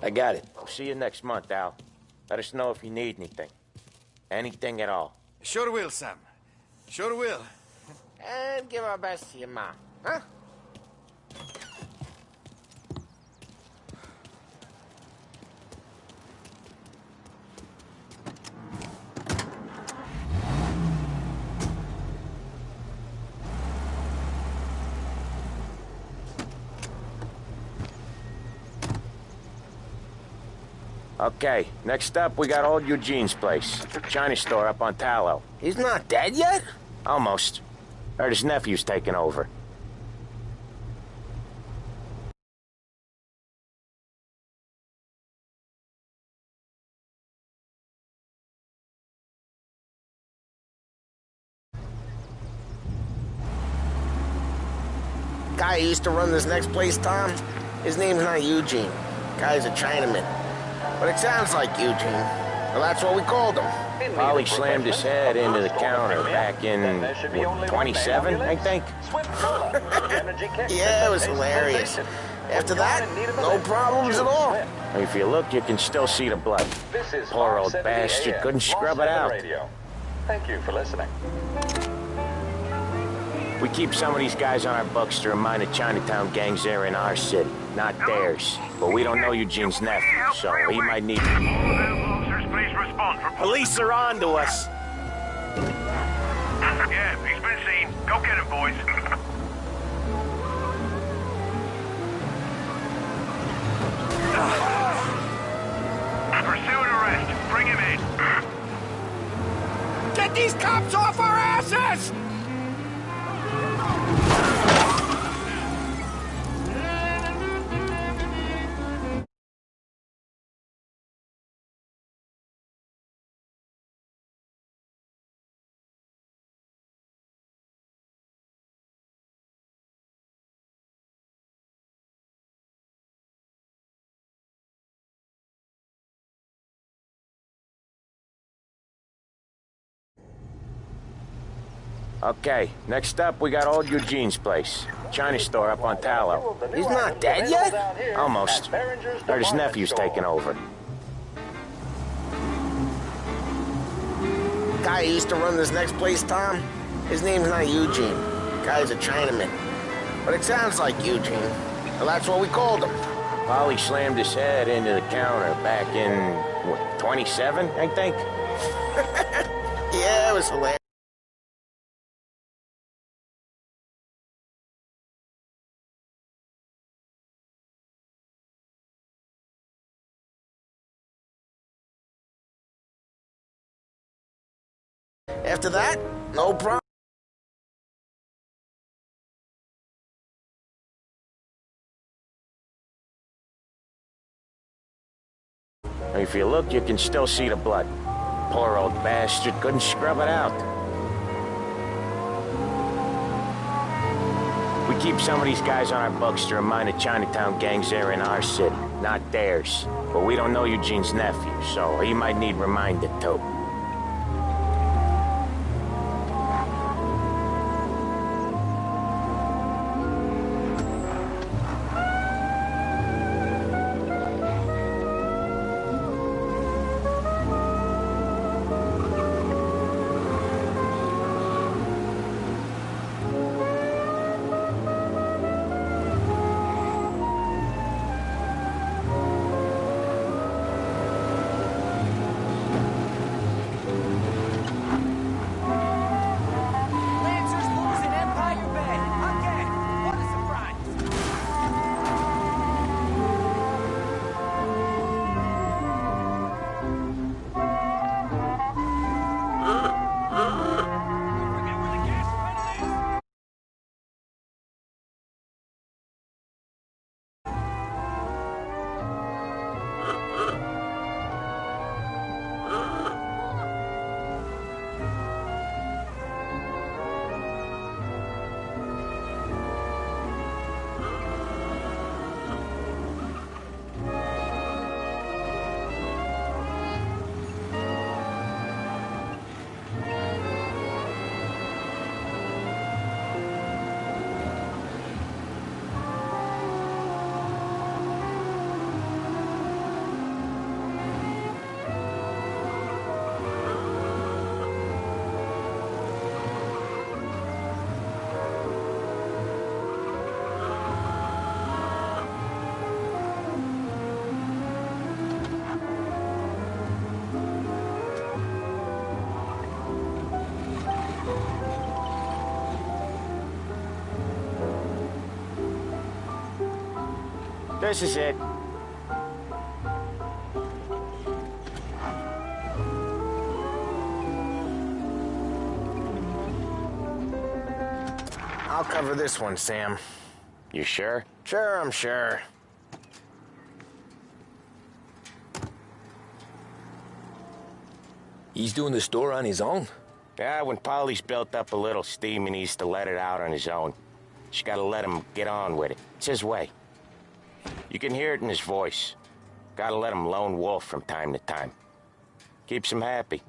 I got it. See you next month, Al. Let us know if you need anything. Anything at all. Sure will, Sam. Sure will. And give our best to your mom, huh? Okay, next up, we got old Eugene's place. China store up on Tallow. He's not dead yet? Almost. Heard his nephew's taking over. Guy who used to run this next place, Tom, his name's not Eugene. Guy's a Chinaman. But it sounds like Eugene. Well, that's what we called him. Polly slammed his head into the counter back in, what, 27, I think? Yeah, it was hilarious. After that, no problems at all. If you look, you can still see the blood. Poor old bastard couldn't scrub it out. Thank you for listening. We keep some of these guys on our books to remind the Chinatown gangs they're in our city, not theirs. But we don't know Eugene's nephew, so he might need... Police are on to us. Yeah, he's been seen. Go get him, boys. Pursue and arrest. Bring him in. Get these cops off our asses! Okay, next up, we got old Eugene's place. China store up on Tallow. He's not dead yet? Almost. Heard his nephew's taking over. Guy who used to run this next place, Tom, his name's not Eugene. Guy's a Chinaman. But it sounds like Eugene. Well, that's what we called him. Polly slammed his head into the counter back in, what, 27, I think? Yeah, it was hilarious. After that, no problem. If you look, you can still see the blood. Poor old bastard couldn't scrub it out. We keep some of these guys on our books to remind the Chinatown gangs they're in our city, not theirs. But we don't know Eugene's nephew, so he might need reminded too. This is it. I'll cover this one, Sam. You sure? Sure, I'm sure. He's doing the store on his own? Yeah, when Polly's built up a little steam, he needs to let it out on his own. Just gotta let him get on with it. It's his way. You can hear it in his voice. Gotta let him lone wolf from time to time. Keeps him happy.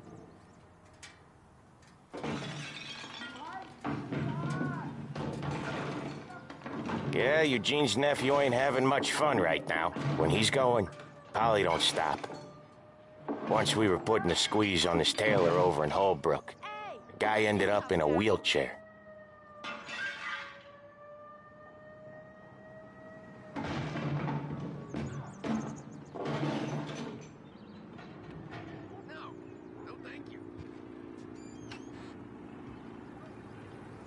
Yeah, Eugene's nephew ain't having much fun right now. When he's going, Polly don't stop. Once we were putting a squeeze on this tailor over in Holbrook. The guy ended up in a wheelchair.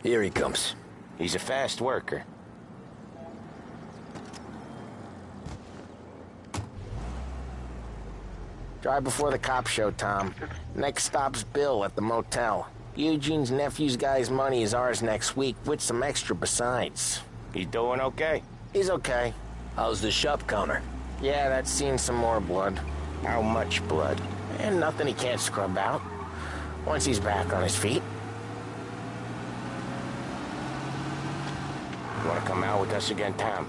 Here he comes. He's a fast worker. Drive before the cops show, Tom. Next stop's Bill at the motel. Eugene's nephew's guy's money is ours next week, with some extra besides. He doing okay? He's okay. How's the shop counter? Yeah, that's seen some more blood. How much blood? And nothing he can't scrub out. Once he's back on his feet. You wanna come out with us again, Tom?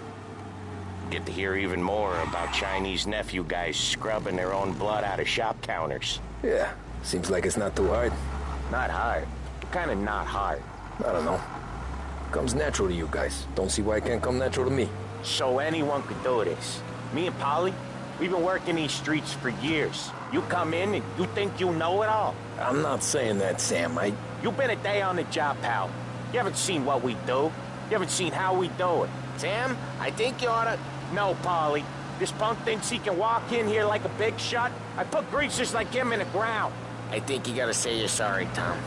Get to hear even more about Chinese nephew guys scrubbing their own blood out of shop counters. Yeah, seems like it's not too hard. Not hard. Kinda not hard. I don't know. Comes natural to you guys. Don't see why it can't come natural to me. So anyone could do this. Me and Polly, we've been working these streets for years. You come in and you think you know it all. I'm not saying that, Sam. You've been a day on the job, pal. You haven't seen what we do. You haven't seen how we do it. Sam, I think you oughta... No, Polly. This punk thinks he can walk in here like a big shot. I put greasers like him in the ground. I think you gotta say you're sorry, Tom.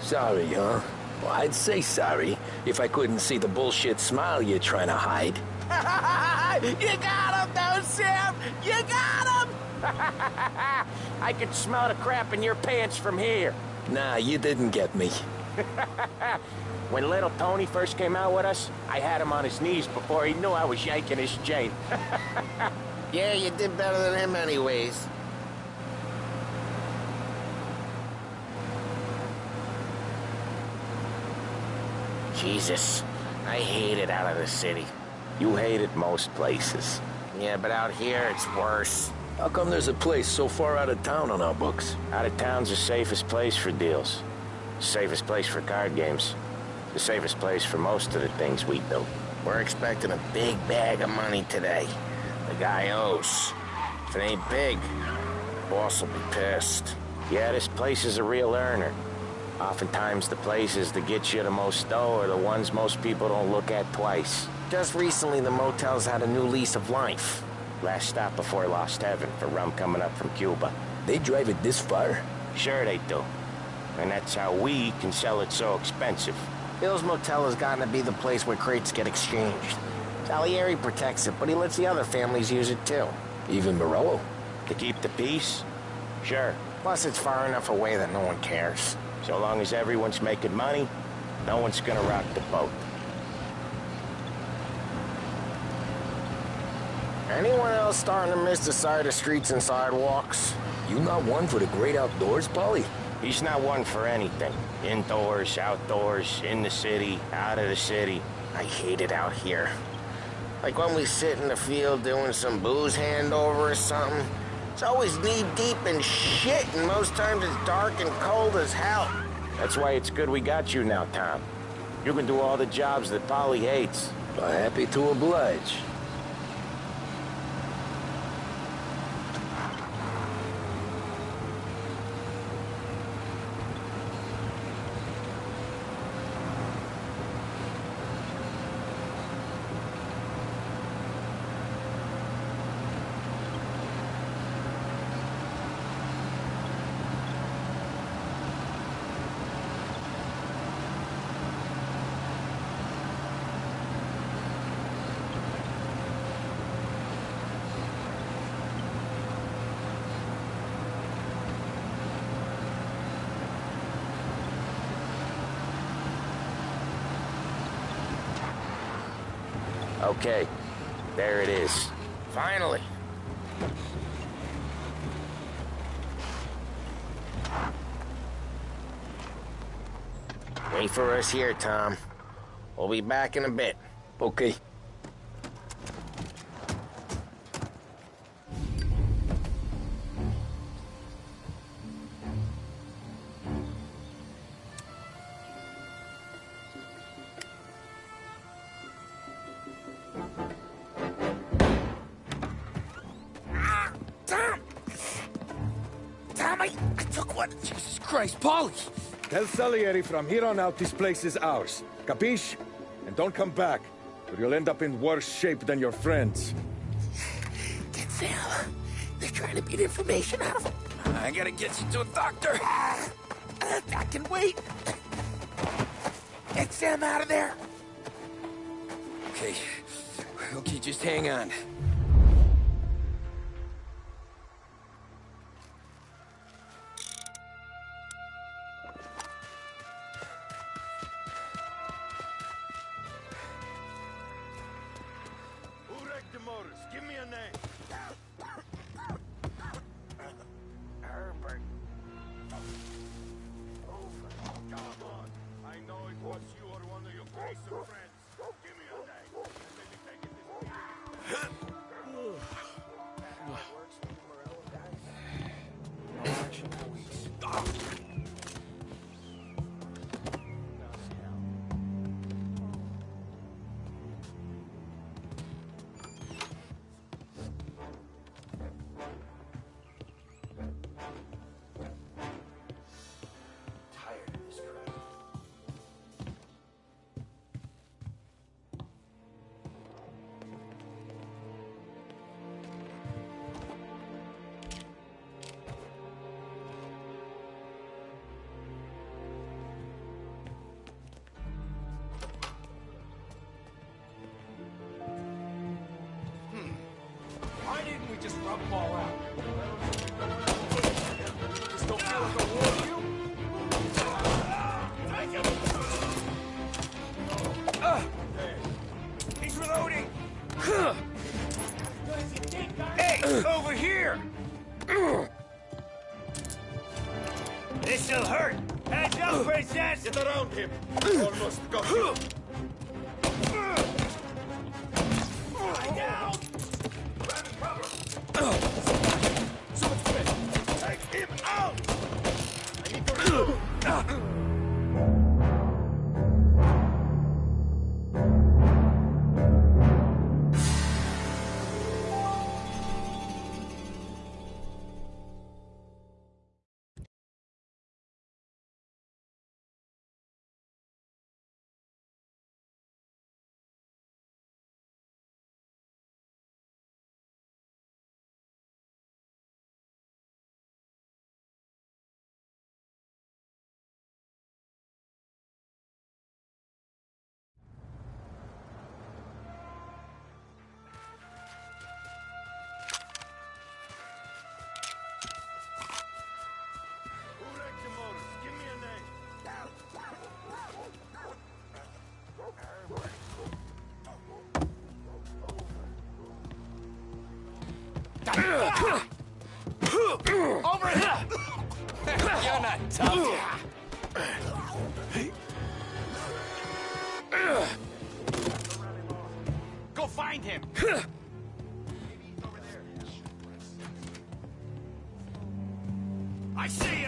Sorry, huh? Well, I'd say sorry if I couldn't see the bullshit smile you're trying to hide. You got him, though, Sam! You got him! I could smell the crap in your pants from here. Nah, you didn't get me. When little Tony first came out with us, I had him on his knees before he knew I was yanking his chain. Yeah, you did better than him anyways. Jesus, I hate it out of the city. You hate it most places. Yeah, but out here it's worse. How come there's a place so far out of town on our books? Out of town's the safest place for deals. Safest place for card games. The safest place for most of the things we do. We're expecting a big bag of money today. The guy owes. If it ain't big, boss will be pissed. Yeah, this place is a real earner. Oftentimes the places that get you the most dough are the ones most people don't look at twice. Just recently the motel's had a new lease of life. Last stop before Lost Heaven for rum coming up from Cuba. They drive it this far? Sure they do. And that's how we can sell it so expensive. Bill's Motel has gotten to be the place where crates get exchanged. Salieri protects it, but he lets the other families use it too. Even Morello? To keep the peace? Sure. Plus it's far enough away that no one cares. So long as everyone's making money, no one's gonna rock the boat. Anyone else starting to miss the side of streets and sidewalks? You not one for the great outdoors, Polly? He's not one for anything. Indoors, outdoors, in the city, out of the city. I hate it out here. Like when we sit in the field doing some booze handover or something. It's always knee-deep in shit, and most times it's dark and cold as hell. That's why it's good we got you now, Tom. You can do all the jobs that Polly hates. Happy to oblige. Okay, there it is. Finally. Wait for us here, Tom. We'll be back in a bit. Okay. Tommy, I took one. Jesus Christ, Paulie! Tell Salieri from here on out this place is ours. Capiche? And don't come back, or you'll end up in worse shape than your friends. Get Sam. They're trying to beat information out of him. I gotta get you to a doctor. I can wait. Get Sam out of there. Okay. Okay, just hang on. Who wrecked the motors? Give me a name. Herbert. Come on. I know it was you or one of your crazy friends. Give me a name. And let me take it this Why didn't we just rub them all out? Just don't feel like a war to you? He's reloading! Hey, over here! This'll hurt! Hands up, princess! Get around him! Almost got him. Lie down! Take him out! I need to reload! Who wrecked the motors? Give me a name. Over here! You're not tough. Go find him! I see you!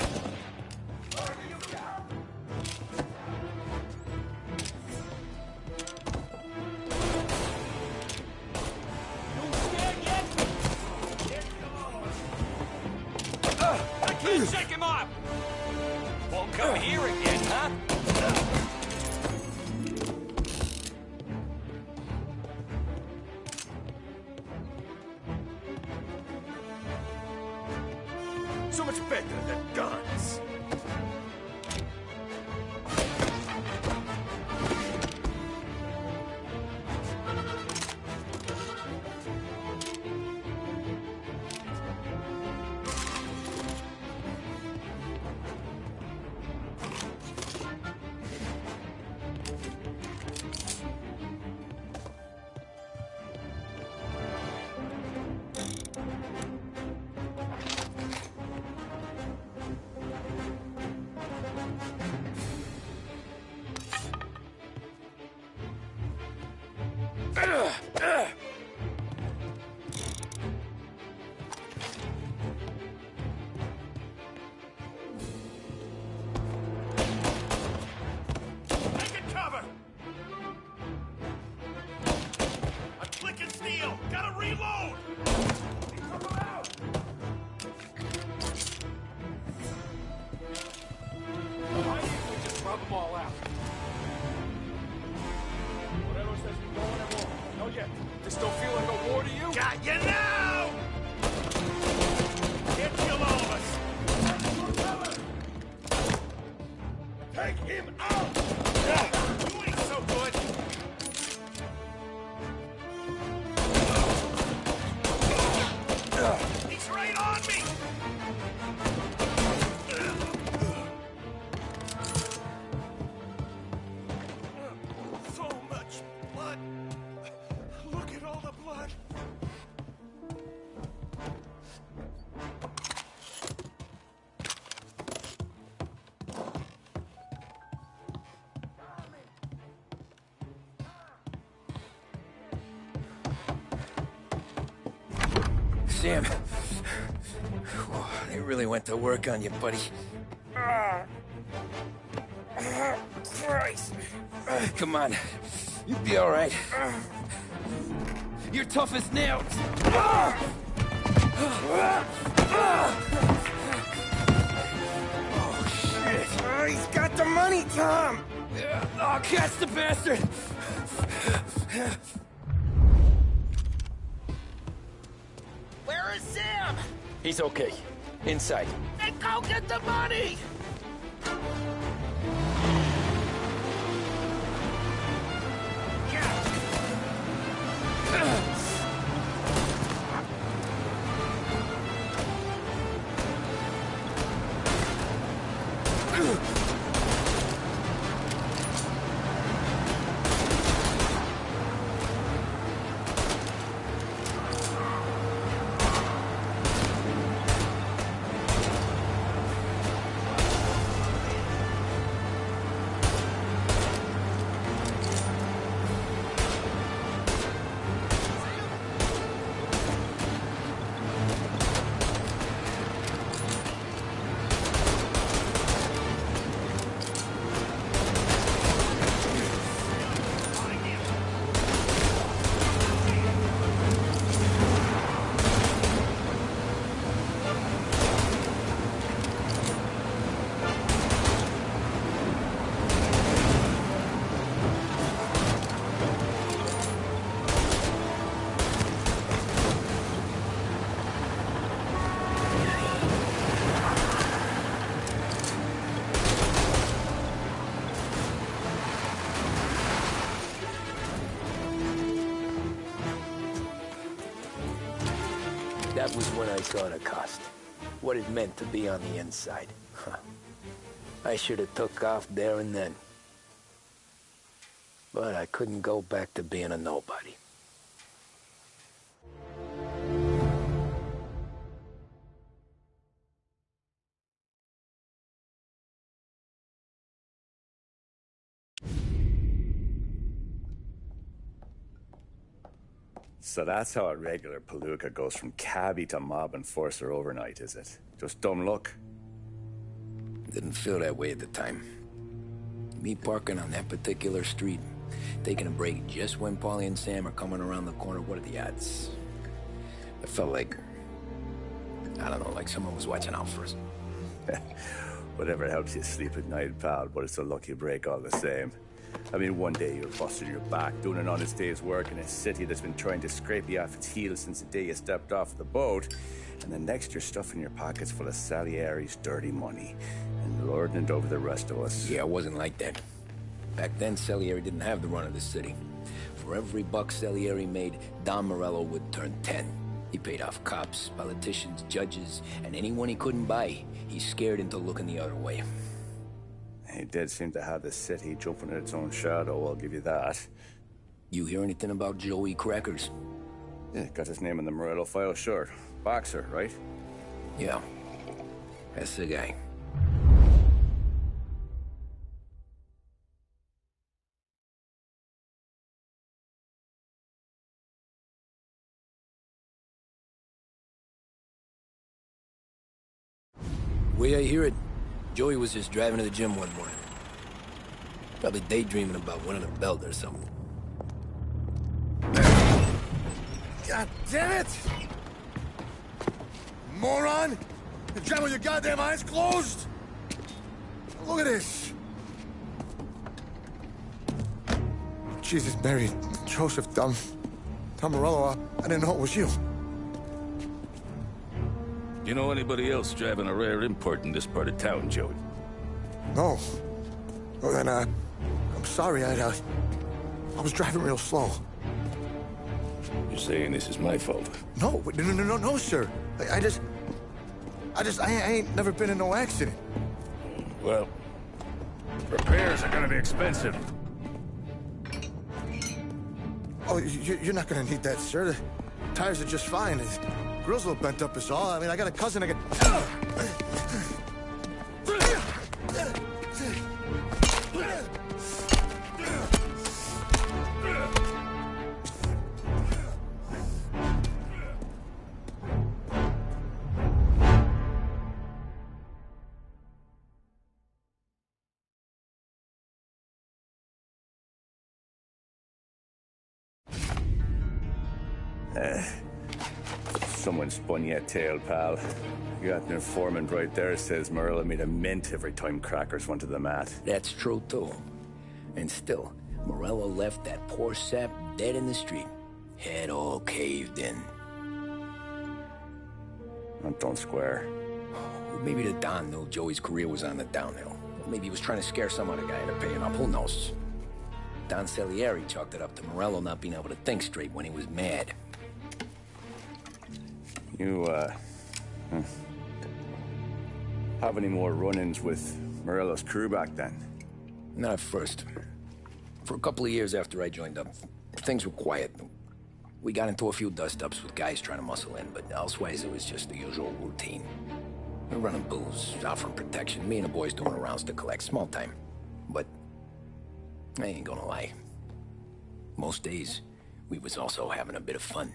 I can't shake him off! Won't come here again, huh? So much better than guns. them all out. Morello says we're going at war. No yet. This don't feel like a war to you? Got you now! Can't kill all of us! Take him out! You ain't so good! He's right on me! So much blood! Look at all the blood! Sam. They really went to work on you, buddy. Christ! Come on. You'll be all right. You're tough as nails. Oh, shit. He's got the money, Tom! Oh, catch the bastard! Where is Sam? He's okay. Inside. Then go get the money! That was when I saw the cost. What it meant to be on the inside. I should have took off there and then. But I couldn't go back to being a nobody. So that's how a regular palooka goes from cabbie to mob enforcer overnight, is it? Just dumb luck? Didn't feel that way at the time. Me parking on that particular street, taking a break just when Paulie and Sam are coming around the corner, what are the odds? I felt like, I don't know, like someone was watching out for us. Whatever helps you sleep at night, pal, but it's a lucky break all the same. I mean, one day you're busting your back, doing an honest day's work in a city that's been trying to scrape you off its heels since the day you stepped off the boat, and the next you're stuffing your pockets full of Salieri's dirty money and lording it over the rest of us. Yeah, it wasn't like that. Back then, Salieri didn't have the run of the city. For every buck Salieri made, Don Morello would turn 10. He paid off cops, politicians, judges, and anyone he couldn't buy, he scared into looking the other way. He did seem to have the city jumping at its own shadow, I'll give you that. You hear anything about Joey Crackers? Yeah, got his name in the Morello file, sure. Boxer, right? Yeah, that's the guy. Way I hear it, Joey was just driving to the gym one morning. Probably daydreaming about winning a belt or something. God damn it! Moron! You drive with your goddamn eyes closed? Look at this. Jesus, Mary, Joseph, Tom Morello, I didn't know it was you. You know anybody else driving a rare import in this part of town, Joey? No. Well, then, I'm sorry, I was driving real slow. You're saying this is my fault? No, sir. I ain't never been in no accident. Well, repairs are gonna be expensive. Oh, you're not gonna need that, sir. The tires are just fine. The grill's a little bent up is all. I mean, I got a cousin I can... Someone spun you a tail, pal. You got an informant right there says Morello made a mint every time crackers went to the mat. That's true, too. And still, Morello left that poor sap dead in the street. Head all caved in. That don't square. Maybe the Don knew Joey's career was on the downhill. Maybe he was trying to scare some other guy into paying up. Who knows? Don Salieri chalked it up to Morello not being able to think straight when he was mad. You, have any more run-ins with Morello's crew back then? Not at first. For a couple of years after I joined up, things were quiet. We got into a few dust-ups with guys trying to muscle in, but elsewise it was just the usual routine. We're running booze, offering protection, me and the boys doing the rounds to collect, small time. But I ain't gonna lie. Most days, we was also having a bit of fun.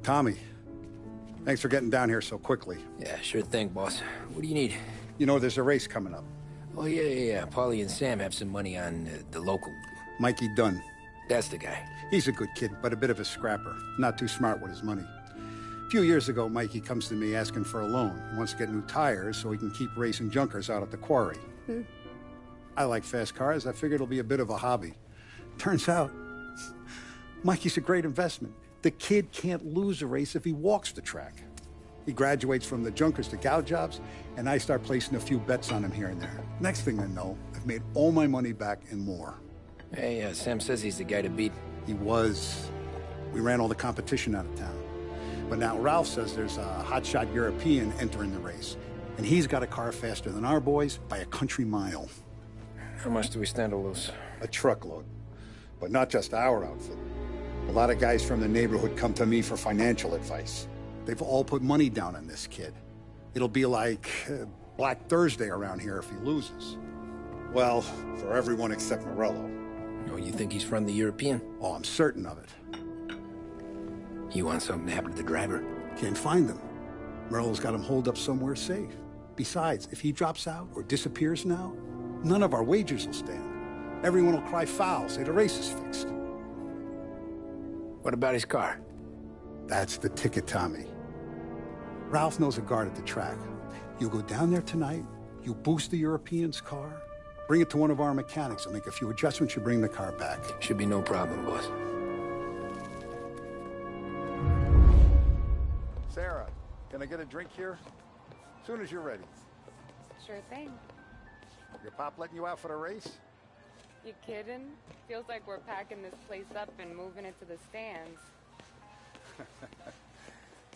Tommy, thanks for getting down here so quickly. Yeah, sure thing, boss. What do you need? You know, there's a race coming up. Oh, yeah. Paulie and Sam have some money on the local... Mikey Dunn. That's the guy. He's a good kid, but a bit of a scrapper. Not too smart with his money. A few years ago, Mikey comes to me asking for a loan. He wants to get new tires so he can keep racing junkers out at the quarry. I like fast cars. I figured it'll be a bit of a hobby. Turns out, Mikey's a great investment. The kid can't lose a race if he walks the track. He graduates from the junkers to gal jobs, and I start placing a few bets on him here and there. Next thing I know, I've made all my money back and more. Hey, Sam says he's the guy to beat. He was. We ran all the competition out of town. But now Ralph says there's a hotshot European entering the race, and he's got a car faster than our boys by a country mile. How much do we stand to lose? A truckload. But not just our outfit. A lot of guys from the neighborhood come to me for financial advice. They've all put money down on this kid. It'll be like Black Thursday around here if he loses. Well, for everyone except Morello. Oh, you think he's from the European? Oh, I'm certain of it. You want something to happen to the driver? Can't find him. Morello's got him holed up somewhere safe. Besides, if he drops out or disappears now, none of our wagers will stand. Everyone will cry foul, say the race is fixed. What about his car? That's the ticket, Tommy. Ralph knows a guard at the track. You go down there tonight, you boost the European's car, bring it to one of our mechanics, and make a few adjustments, you bring the car back. Should be no problem, boss. Sarah, can I get a drink here? As soon as you're ready. Sure thing. Your pop letting you out for the race? You kidding? Feels like we're packing this place up and moving it to the stands.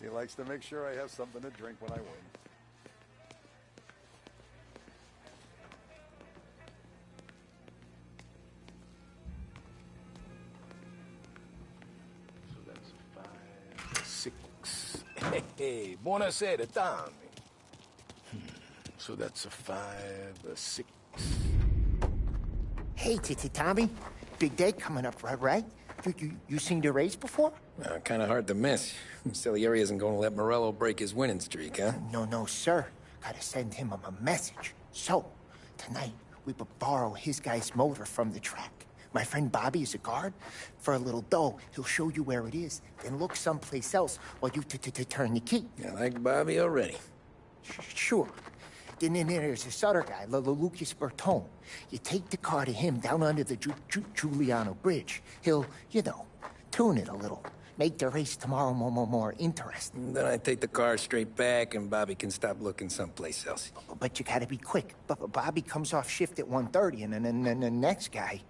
He likes to make sure I have something to drink when I win. So that's 5, 6. Hey, buonasera, Tommy. So that's a 5, a 6. Hey, Tommy. Big day coming up, right? You seen the race before? Kind of hard to miss. Salieri isn't going to let Morello break his winning streak, huh? No, sir. Gotta send him a message. So, tonight, we borrow his guy's motor from the track. My friend Bobby is a guard. For a little dough, he'll show you where it is, then look someplace else while you turn the key. I like Bobby already. Sure. Then there's this other guy, Lucas Bertone. You take the car to him down under the Giuliano Bridge. He'll, tune it a little. Make the race tomorrow more interesting. Then I take the car straight back and Bobby can stop looking someplace else. But you gotta be quick. But Bobby comes off shift at 1:30, and then the next guy,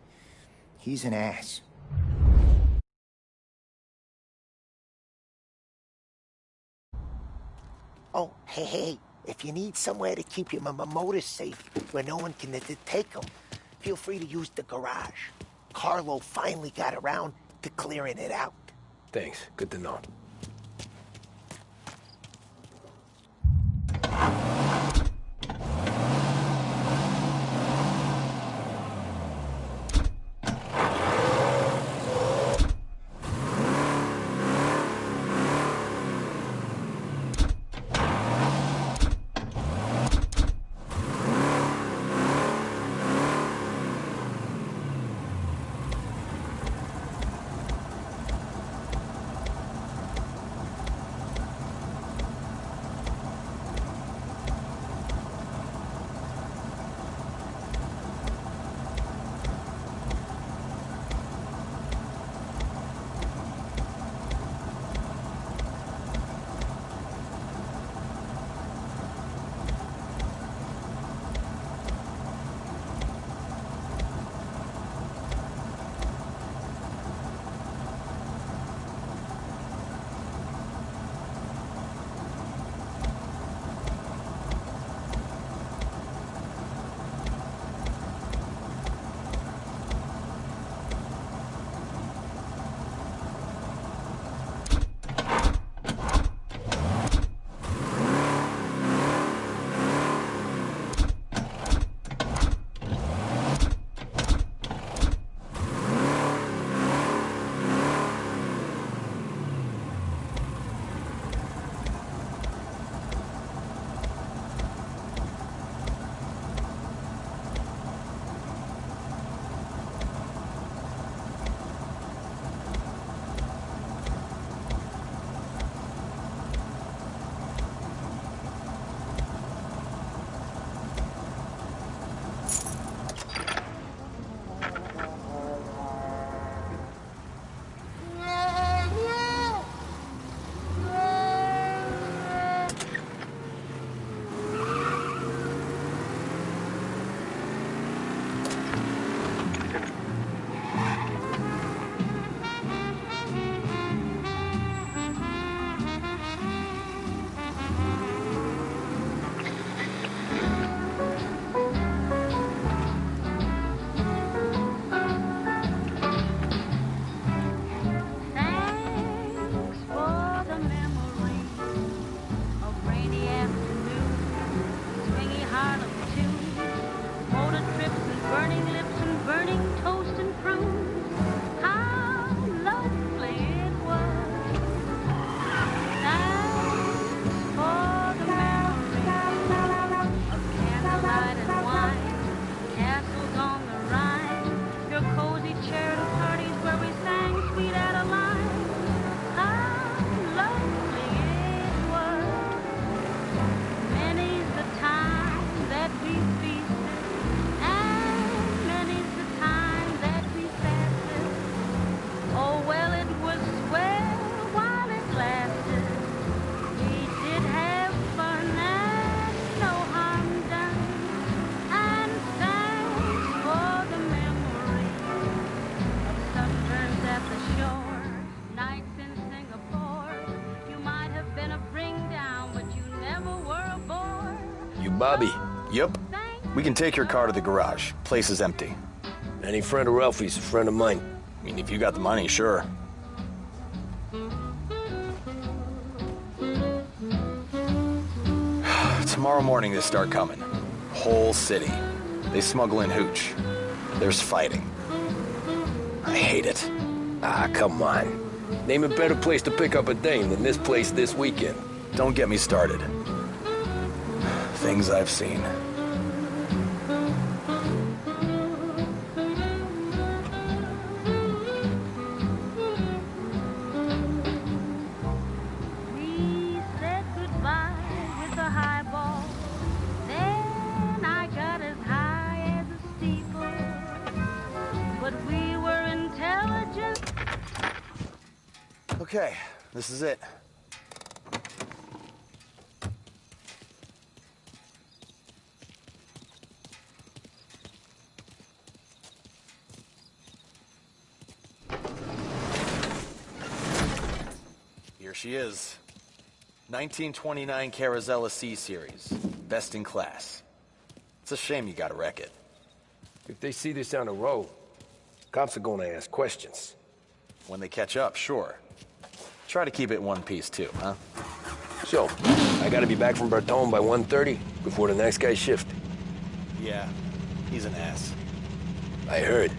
he's an ass. Oh, hey. If you need somewhere to keep your motor safe, where no one can take them, feel free to use the garage. Carlo finally got around to clearing it out. Thanks. Good to know. Bobby. Yep. We can take your car to the garage. Place is empty. Any friend of Ralphie's a friend of mine. I mean, if you got the money, sure. Tomorrow morning they start coming. Whole city. They smuggle in hooch. There's fighting. I hate it. Ah, come on. Name a better place to pick up a dame than this place this weekend. Don't get me started. Things I've seen. We said goodbye with a highball. Then I got as high as a steeple. But we were intelligent. Okay, this is it. Here she is. 1929 Carazella C-Series. Best in class. It's a shame you gotta wreck it. If they see this on the road, cops are gonna ask questions. When they catch up, sure. Try to keep it one piece too, huh? So, I gotta be back from Bertone by 1:30 before the next guy's shift. Yeah, he's an ass. I heard.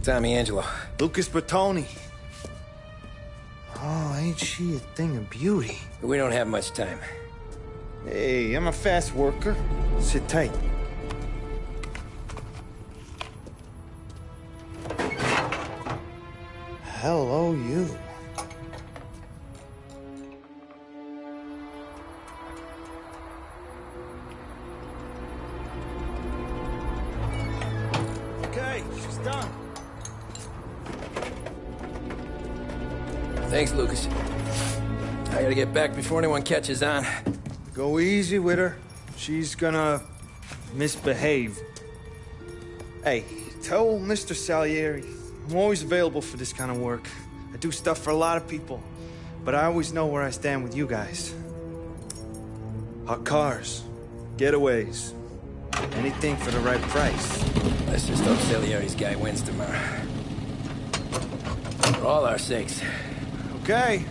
Tommy Angelo. Lucas Bertoni. Oh, ain't she a thing of beauty? We don't have much time. Hey, I'm a fast worker. Sit tight. Hello, you. Okay, she's done. Thanks, Lucas. I gotta get back before anyone catches on. Go easy with her. She's gonna misbehave. Hey, tell Mr. Salieri I'm always available for this kind of work. I do stuff for a lot of people, but I always know where I stand with you guys. Hot cars, getaways, anything for the right price. Let's just hope Salieri's guy wins tomorrow. For all our sakes. Okay.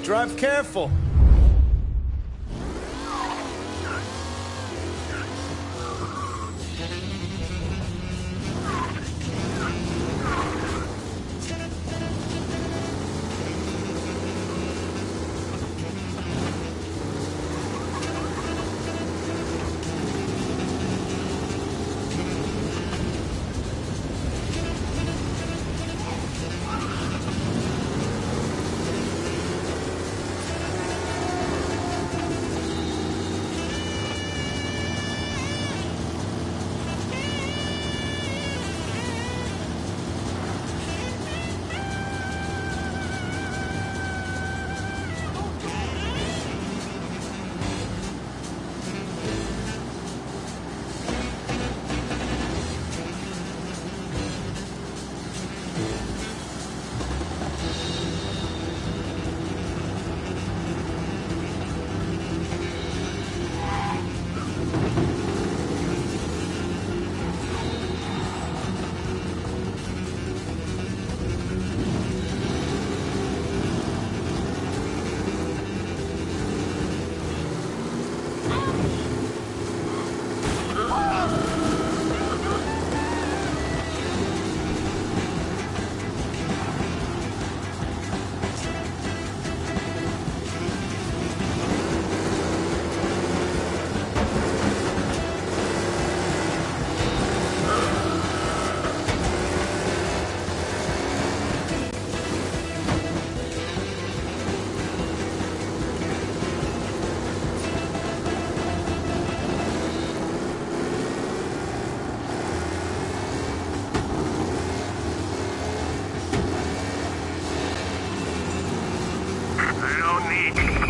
Drive careful.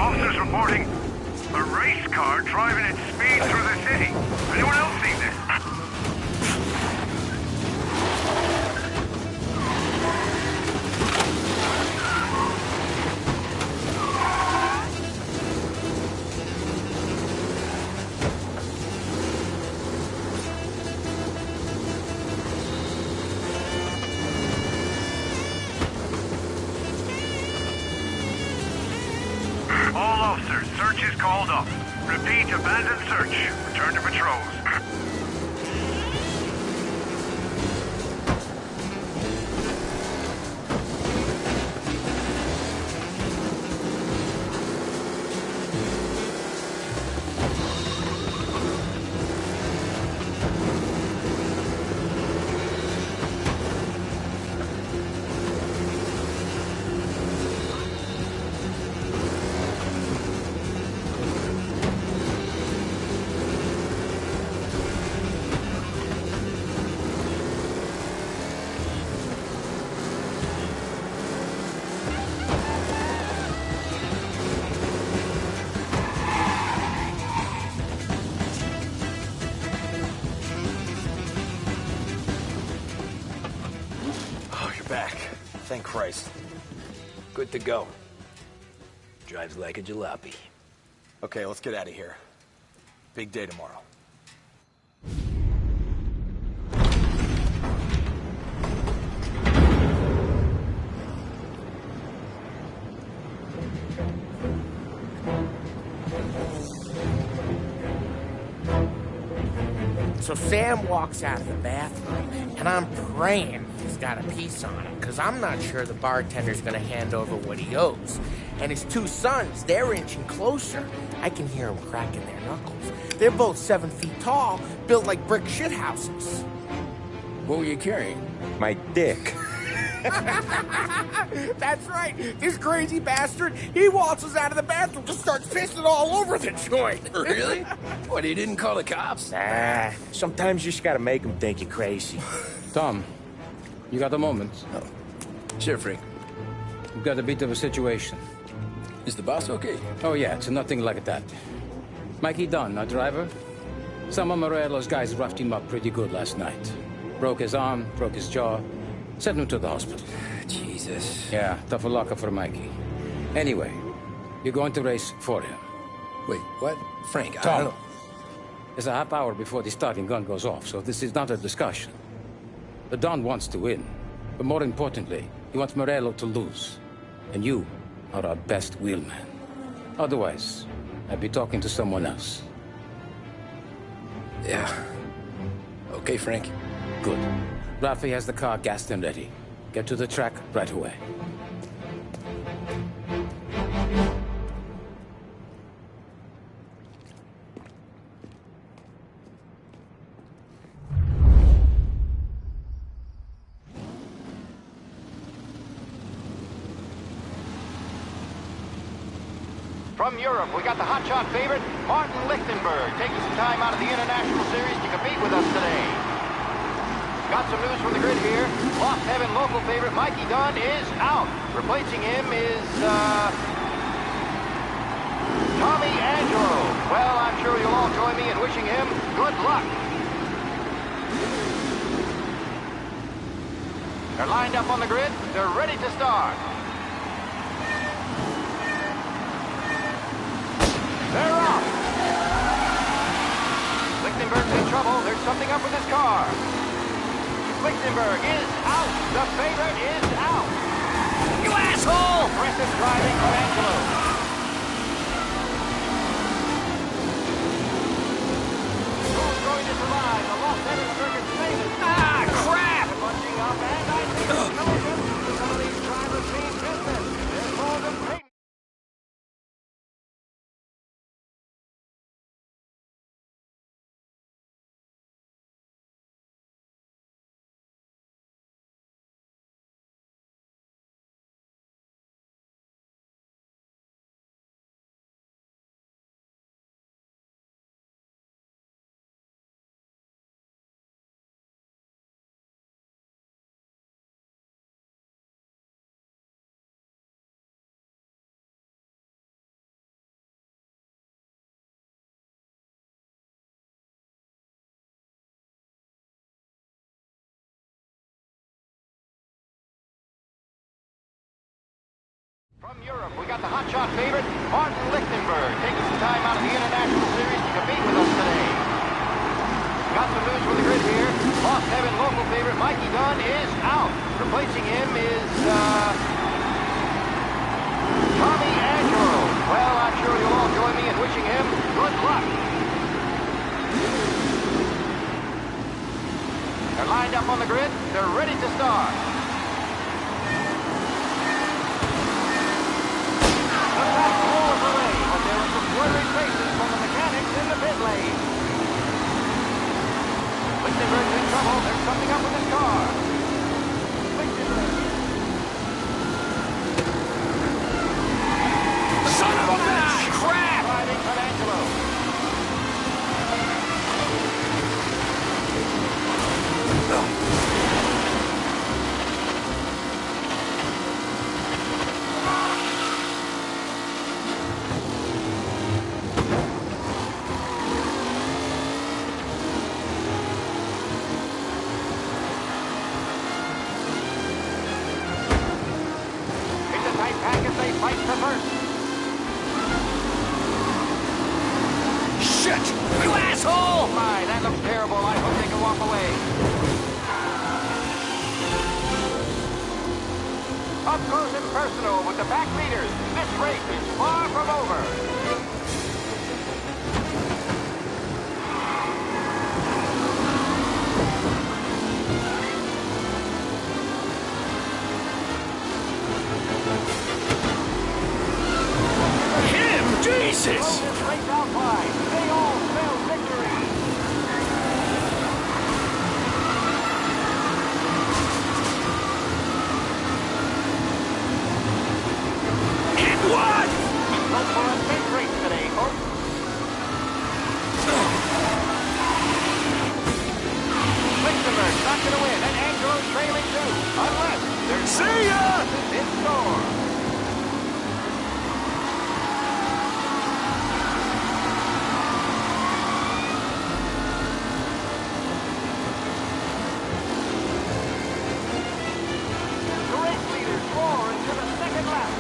Officers reporting a race car driving at speed through the city. Anyone else seen this? All officers, search is called off. Repeat, abandon search. Return to patrols. Oh, you're back. Thank Christ. Good to go. Drives like a jalopy. Okay, let's get out of here. Big day tomorrow. So Sam walks out of the bathroom, and I'm praying he's got a piece on him, because I'm not sure the bartender's going to hand over what he owes. And his two sons, they're inching closer. I can hear them cracking their knuckles. They're both 7 feet tall, built like brick shithouses. What were you carrying? My dick. That's right. This crazy bastard, he waltzes out of the bathroom, just starts pissing all over the joint. Really? What, he didn't call the cops? Ah, sometimes you just gotta make them think you're crazy. Tom, you got a moment? Oh. Sure, Frank. We've got a bit of a situation. Is the boss okay? Oh, yeah, it's nothing like that. Mikey Dunn, our driver. Some of Morello's guys roughed him up pretty good last night. Broke his arm, broke his jaw. Sent him to the hospital. Jesus. Yeah, tough luck for Mikey. Anyway, you're going to race for him. Wait, what? Frank, I Tom, don't... it's a half hour before the starting gun goes off, so this is not a discussion. The Don wants to win, but more importantly, he wants Morello to lose. And you are our best wheelman. Otherwise, I'd be talking to someone else. Yeah. Okay, Frank. Good. Rafi has the car gassed and ready. Get to the track right away. From Europe, we got the hotshot favorite, Martin Lichtenberg, taking some time out of the International Series to compete with us today. Got some news from the grid here. Lost Heaven local favorite Mikey Dunn is out. Replacing him is, Tommy Angelo. Well, I'm sure you'll all join me in wishing him good luck. They're lined up on the grid. They're ready to start. They're off. Lichtenberg's in trouble. There's something up with his car. Lichtenberg is out. The favorite is out. You asshole! Aggressive driving from Angelo. Who's going to survive the Los Angeles Circuit's famous? Ah, crap! Bunching up, and I think some of these drivers mean business. They're more than Peyton. From Europe, we got the hotshot favorite, Martin Lichtenberg, taking some time out of the International Series to compete with us today. Got some news from the grid here. Lost Heaven local favorite Mikey Dunn is out. Replacing him is, Tommy Angelo. Well, I'm sure you'll all join me in wishing him good luck. They're lined up on the grid. They're ready to start. The track rolls away, but there are some worried faces from the mechanics in the pit lane. Lichtenberg's in trouble. There's something up with his car. Son of a bitch! Crap! Driving from Angelo. It's a tight pack as they fight for first. Shit! You asshole! My, that looks terrible. I hope they can walk away. Up close and personal with the back leaders. This race is far from over. Him! Jesus! Throw this race out wide. They all spell victory. It what? Look for a safe race today, folks. Lichtenberg's not going to win, and Angelo's trailing too. Unless there's See ya! in store. The race leaders roar into the second lap.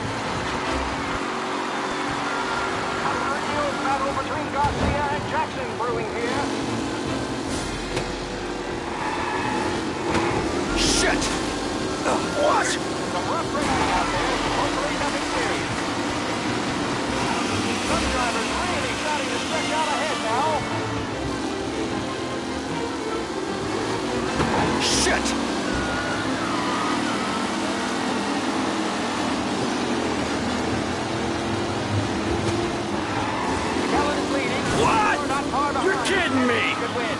A real battle between Garcia and Jackson brewing here. Shit! What? Some rough racing out there, hopefully nothing serious. Some drivers really starting to stretch out ahead now. Shit! Kellen is leading. What? You're not far behind. You're kidding me! Good win.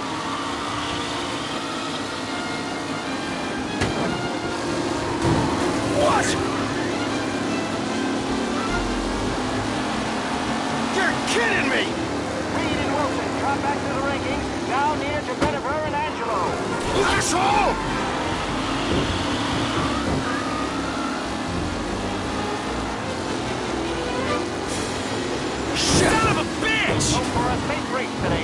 What? You're kidding me! Reed and Wilson drop back to the rankings, down near to Benifer and Angelo. Asshole! Son of a bitch! Hope for a safe race today.